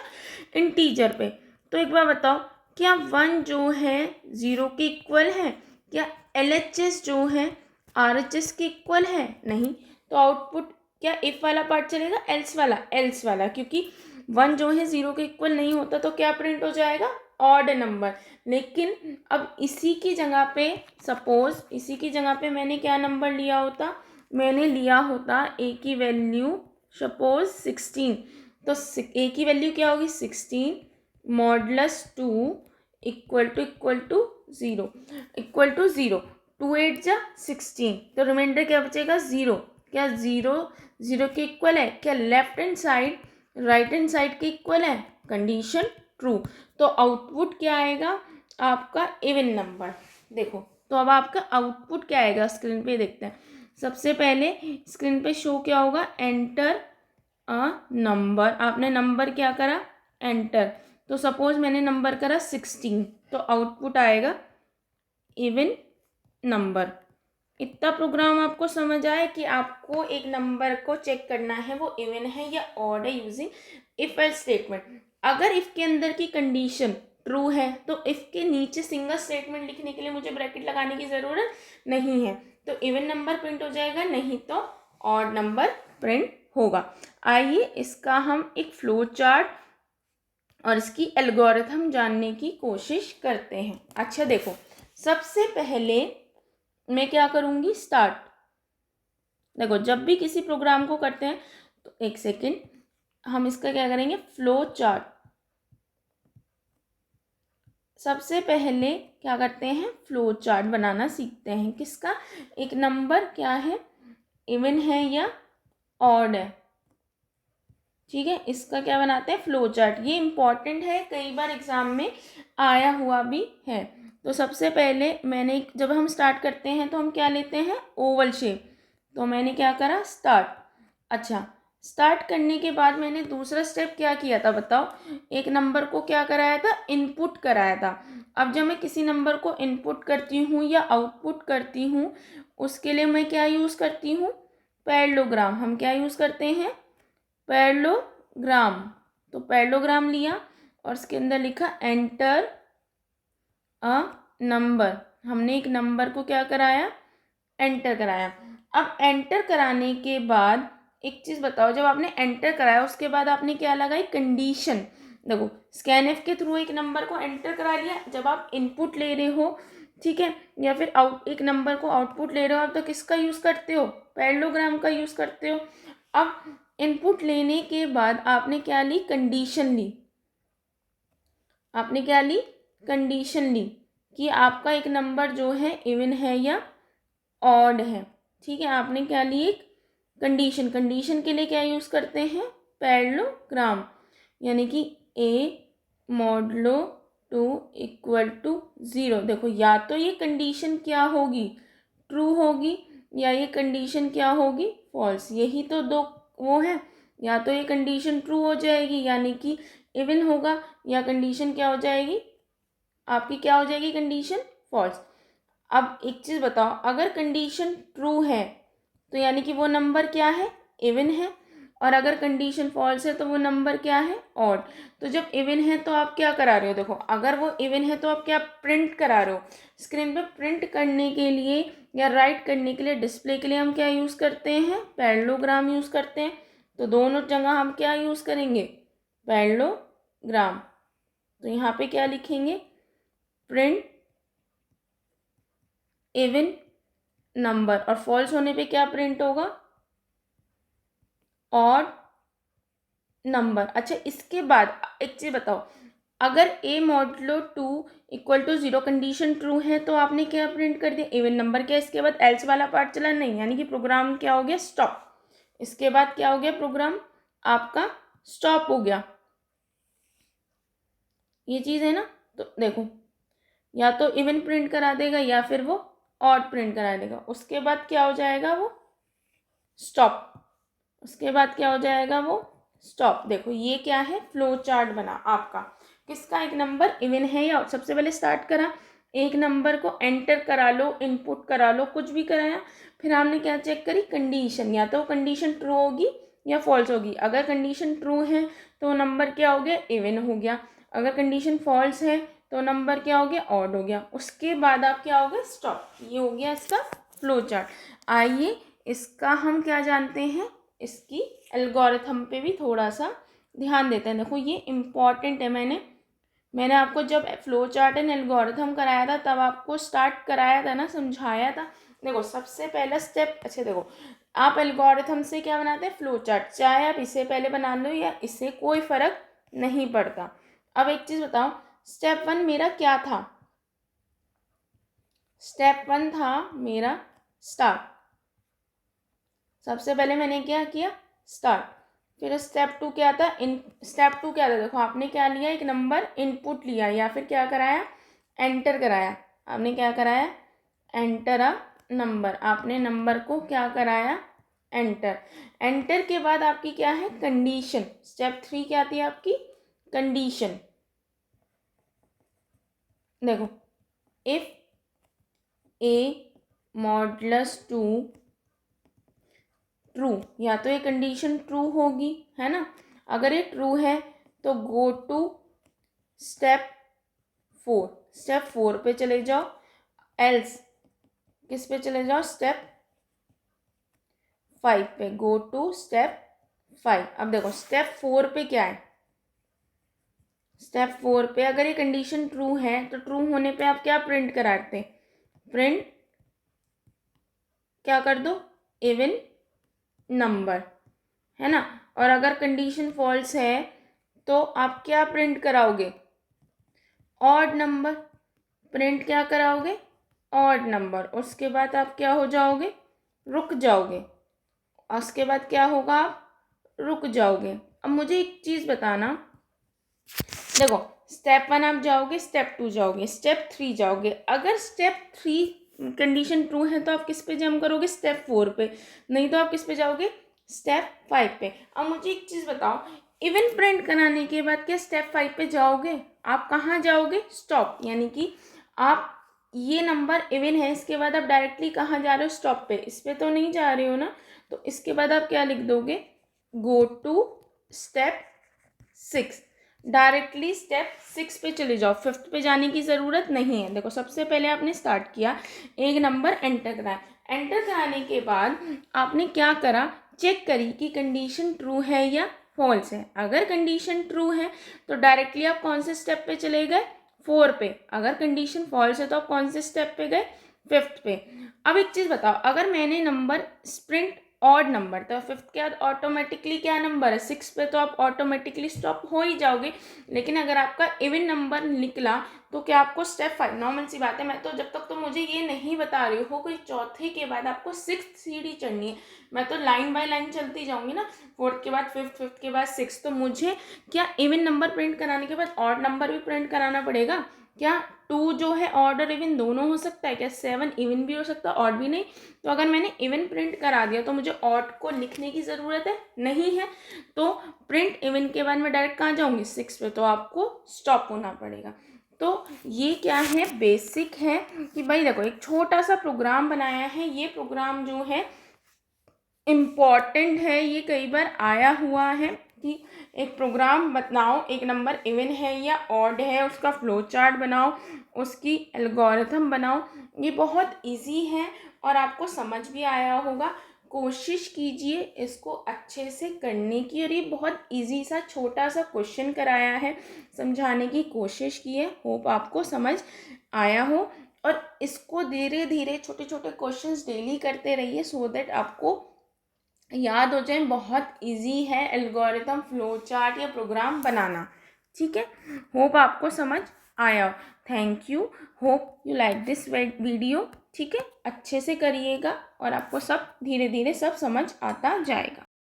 इंटीजर पे। तो एक बार बताओ क्या 1 जो है 0 के इक्वल है, क्या LHS जो है RHS के इक्वल है, नहीं। तो आउटपुट क्या इफ वाला पार्ट चलेगा, एल्स वाला, क्योंकि 1 जो है 0 के इक्वल नहीं होता तो क्या प्रिंट हो जाएगा, ऑड नंबर। लेकिन अब इसी की जगह पे सपोज इसी की जगह पे मैंने क्या नंबर लिया होता, मैंने लिया होता ए की वैल्यू सपोज 16। तो ए की वैल्यू क्या होगी 16 modulus 2 equal to 0, equal to 0, 2 8 जा 16, तो रिमाइंडर क्या बचेगा 0। क्या 0 के इक्वल है, क्या left hand side right hand side के इक्वल है, कंडीशन ट्रू। तो आउटपुट क्या आएगा आपका इवन नंबर। देखो तो अब आपका आउटपुट क्या आएगा स्क्रीन पे देखते हैं। सबसे पहले स्क्रीन पे शो क्या होगा, एंटर अ नंबर। आपने नंबर क्या करा एंटर, तो सपोज मैंने नंबर करा 16, तो आउटपुट आएगा इवन नंबर। इतना प्रोग्राम आपको समझ आए कि आपको एक नंबर को चेक करना है वो इवन है या ऑड है यूजिंग इफ एल्स स्टेटमेंट। अगर इफ के अंदर की कंडीशन ट्रू है तो इफ के नीचे सिंगल स्टेटमेंट लिखने के लिए मुझे ब्रैकेट लगाने की ज़रूरत नहीं है, तो इवन नंबर प्रिंट हो जाएगा, नहीं तो ऑड नंबर प्रिंट होगा। आइए इसका हम एक फ्लो चार्ट और इसकी एल्गोरिथम जानने की कोशिश करते हैं। अच्छा देखो, सबसे पहले मैं क्या करूँगी स्टार्ट। देखो जब भी किसी प्रोग्राम को करते हैं तो एक सेकेंड, हम इसका क्या करेंगे फ्लो चार्ट। सबसे पहले क्या करते हैं फ्लो चार्ट बनाना सीखते हैं, किसका, एक नंबर क्या है इवन है या ऑड है। ठीक है, इसका क्या बनाते हैं फ्लो चार्ट, ये इम्पॉर्टेंट है, कई बार एग्जाम में आया हुआ भी है। तो सबसे पहले मैंने जब हम स्टार्ट करते हैं तो हम क्या लेते हैं ओवल शेप, तो मैंने क्या करा स्टार्ट। अच्छा, स्टार्ट करने के बाद मैंने दूसरा स्टेप क्या किया था बताओ, एक नंबर को क्या कराया था इनपुट कराया था। अब जब मैं किसी नंबर को इनपुट करती हूँ या आउटपुट करती हूँ उसके लिए मैं क्या यूज़ करती हूँ पैरेललोग्राम। हम क्या यूज़ करते हैं पैरेललोग्राम। तो पैरेललोग्राम लिया और इसके अंदर लिखा एंटर अ नंबर। हमने एक नंबर को क्या कराया एंटर कराया। अब एंटर कराने के बाद एक चीज़ बताओ, जब आपने एंटर कराया उसके बाद आपने क्या लगाई कंडीशन। देखो स्कैन एफ के थ्रू एक नंबर को एंटर करा लिया, जब आप इनपुट ले रहे हो ठीक है, या फिर आउट एक नंबर को आउटपुट ले रहे हो आप, तो किसका यूज़ करते हो पैरेललोग्राम का यूज़ करते हो। अब इनपुट लेने के बाद आपने क्या ली कंडीशन ली, आपने क्या ली कंडीशन ली कि आपका एक नंबर जो है इवन है या ऑड है। ठीक है, आपने क्या ली एक कंडीशन। कंडीशन के लिए क्या यूज़ करते हैं पैरेललोग्राम, यानी कि ए मॉडलो 2 इक्वल टू 0। देखो या तो ये कंडीशन क्या होगी ट्रू होगी या ये कंडीशन क्या होगी फॉल्स, यही तो दो वो है। या तो ये कंडीशन ट्रू हो जाएगी यानी कि इवन होगा, या कंडीशन क्या हो जाएगी आपकी क्या हो जाएगी कंडीशन फॉल्स। अब एक चीज़ बताओ, अगर कंडीशन ट्रू है तो यानी कि वो नंबर क्या है इवन है, और अगर कंडीशन फॉल्स है तो वो नंबर क्या है ऑड। तो जब इवन है तो आप क्या करा रहे हो, देखो अगर वो इवन है तो आप क्या प्रिंट करा रहे हो स्क्रीन पे। प्रिंट करने के लिए या राइट करने के लिए डिस्प्ले के लिए हम क्या यूज़ करते हैं पैरेललोग्राम यूज़ करते हैं। तो दोनों जगह हम क्या यूज़ करेंगे पैरेललोग्राम। तो यहाँ पे क्या लिखेंगे प्रिंट इवन नंबर, और फॉल्स होने पे क्या प्रिंट होगा ऑड नंबर। अच्छा इसके बाद एक चीज़ बताओ, अगर a modulo 2 equal to 0 condition true है तो आपने क्या प्रिंट कर दिया, इवन नंबर। क्या इसके बाद एल्स वाला पार्ट चला नहीं, यानी कि प्रोग्राम क्या हो गया, स्टॉप। इसके बाद क्या हो गया, प्रोग्राम आपका स्टॉप हो गया। ये चीज़ है ना। तो देखो, या तो इवन प्रिंट करा देगा या फिर वो ऑड प्रिंट करा देगा। उसके बाद क्या हो जाएगा, वो स्टॉप। उसके बाद क्या हो जाएगा, वो स्टॉप। देखो ये क्या है, फ्लो चार्ट बना आपका। किसका, एक नंबर इवन है या, सबसे पहले स्टार्ट करा, एक नंबर को एंटर करा लो, इनपुट करा लो, कुछ भी कराया। फिर हमने क्या चेक करी, कंडीशन, या तो कंडीशन ट्रू होगी या फॉल्स होगी। अगर कंडीशन ट्रू है तो नंबर क्या हो गया, इवन हो गया। अगर कंडीशन फॉल्स है तो नंबर क्या हो गया, ऑड हो गया। उसके बाद आप क्या हो गया, स्टॉप। ये हो गया इसका फ्लो चार्ट। आइए इसका हम क्या जानते हैं, इसकी एल्गोरिथम पे भी थोड़ा सा ध्यान देते हैं। देखो ये इम्पॉर्टेंट है। मैंने आपको जब फ्लो चार्ट एंड एल्गोरिथम कराया था तब आपको स्टार्ट कराया था ना, समझाया था। देखो सबसे पहला स्टेप, अच्छा देखो, आप एल्गोरिथम से क्या बनाते हैं, फ्लो चार्ट। चाहे आप इसे पहले बना लो या इससे, कोई फ़र्क नहीं पड़ता। अब एक चीज़ बताओ, स्टेप 1 मेरा क्या था, स्टेप 1 था मेरा स्टार्ट। सबसे पहले मैंने क्या किया, स्टार्ट। फिर स्टेप 2 क्या था, स्टेप 2 क्या था, देखो आपने क्या लिया, एक नंबर इनपुट लिया या फिर क्या कराया, एंटर कराया। आपने क्या कराया, एंटर अ नंबर। आपने नंबर को क्या कराया, एंटर। एंटर के बाद आपकी क्या है, कंडीशन। स्टेप 3 क्या थी आपकी, कंडीशन। देखो, इफ ए मॉडुलस 2 ट्रू, या तो ये कंडीशन ट्रू होगी, है ना। अगर ये ट्रू है तो गो टू स्टेप 4, स्टेप 4 पे चले जाओ। एल्स किस पे चले जाओ, स्टेप 5 पे, गो टू स्टेप 5। अब देखो स्टेप 4 पे क्या है, स्टेप 4 पे अगर ये कंडीशन ट्रू है तो ट्रू होने पे आप क्या प्रिंट कराते हैं, प्रिंट क्या कर दो, इवन नंबर, है ना। और अगर कंडीशन फॉल्स है तो आप क्या प्रिंट कराओगे, ऑड नंबर। प्रिंट क्या कराओगे, ऑड नंबर। उसके बाद आप क्या हो जाओगे, रुक जाओगे। उसके बाद क्या होगा, आप रुक जाओगे। अब मुझे एक चीज़ बताना, देखो स्टेप 1 आप जाओगे, स्टेप 2 जाओगे, स्टेप 3 जाओगे। अगर स्टेप 3 कंडीशन ट्रू है तो आप किस पे जंप करोगे, स्टेप 4 पे। नहीं तो आप किस पे जाओगे, स्टेप 5 पे। अब मुझे एक चीज़ बताओ, इवन प्रिंट कराने के बाद क्या स्टेप 5 पे जाओगे, आप कहाँ जाओगे, स्टॉप। यानी कि आप, ये नंबर इवन है, इसके बाद आप डायरेक्टली कहाँ जा रहे हो, स्टॉप पे। इस पे तो नहीं जा रहे हो ना। तो इसके बाद आप क्या लिख दोगे, go to step 6। Directly step 6 पे चले जाओ, 5th पे जाने की ज़रूरत नहीं है। देखो सबसे पहले आपने स्टार्ट किया, एक नंबर एंटर कराया। एंटर कराने के बाद आपने क्या करा, चेक करी कि कंडीशन ट्रू है या फॉल्स है। अगर कंडीशन ट्रू है तो डायरेक्टली आप कौन से स्टेप पे चले गए, 4 पे। अगर कंडीशन फॉल्स है तो आप कौन से स्टेप पे गए, 5th पे। अब एक चीज़ बताओ, अगर मैंने नंबर स्प्रिंट ऑड नंबर, तो 5th के बाद ऑटोमेटिकली क्या नंबर है, 6 पे, तो आप ऑटोमेटिकली स्टॉप हो ही जाओगे। लेकिन अगर आपका इवन नंबर निकला तो क्या आपको स्टेप 5, नॉर्मल सी बात है। मैं तो जब तक तो मुझे ये नहीं बता रही हो कोई चौथे के बाद आपको 6th सीढ़ी चढ़नी है, मैं तो लाइन बाय लाइन चलती जाऊंगी ना, 4th के बाद 5th, 5th के बाद 6th। तो मुझे क्या इवन नंबर प्रिंट कराने के बाद ऑड नंबर भी प्रिंट कराना पड़ेगा क्या। 2 जो है ऑड और इवन दोनों हो सकता है क्या, 7 इवन भी हो सकता है, ऑड भी नहीं। तो अगर मैंने इवन प्रिंट करा दिया तो मुझे ऑड को लिखने की ज़रूरत है नहीं है। तो प्रिंट इवन के बाद मैं डायरेक्ट कहाँ जाऊँगी, 6 पे। तो आपको स्टॉप होना पड़ेगा। तो ये क्या है, बेसिक है कि भाई देखो एक छोटा सा प्रोग्राम बनाया है। ये प्रोग्राम जो है इम्पॉर्टेंट है, ये कई बार आया हुआ है कि एक प्रोग्राम बनाओ, एक नंबर इवन है या ऑड है, उसका फ्लो चार्ट बनाओ, उसकी एल्गोरिथम बनाओ। ये बहुत इजी है और आपको समझ भी आया होगा। कोशिश कीजिए इसको अच्छे से करने की। और ये बहुत इजी सा छोटा सा क्वेश्चन कराया है, समझाने की कोशिश की है। होप आपको समझ आया हो। और इसको धीरे धीरे छोटे छोटे क्वेश्चंस डेली करते रहिए सो दैट आपको याद हो जाए। बहुत इजी है एल्गोरिथम, फ्लो चार्ट या प्रोग्राम बनाना। ठीक है, होप आपको समझ आया। Thank you, hope you like this video. ठीक है, अच्छे से करिएगा और आपको सब धीरे धीरे सब समझ आता जाएगा।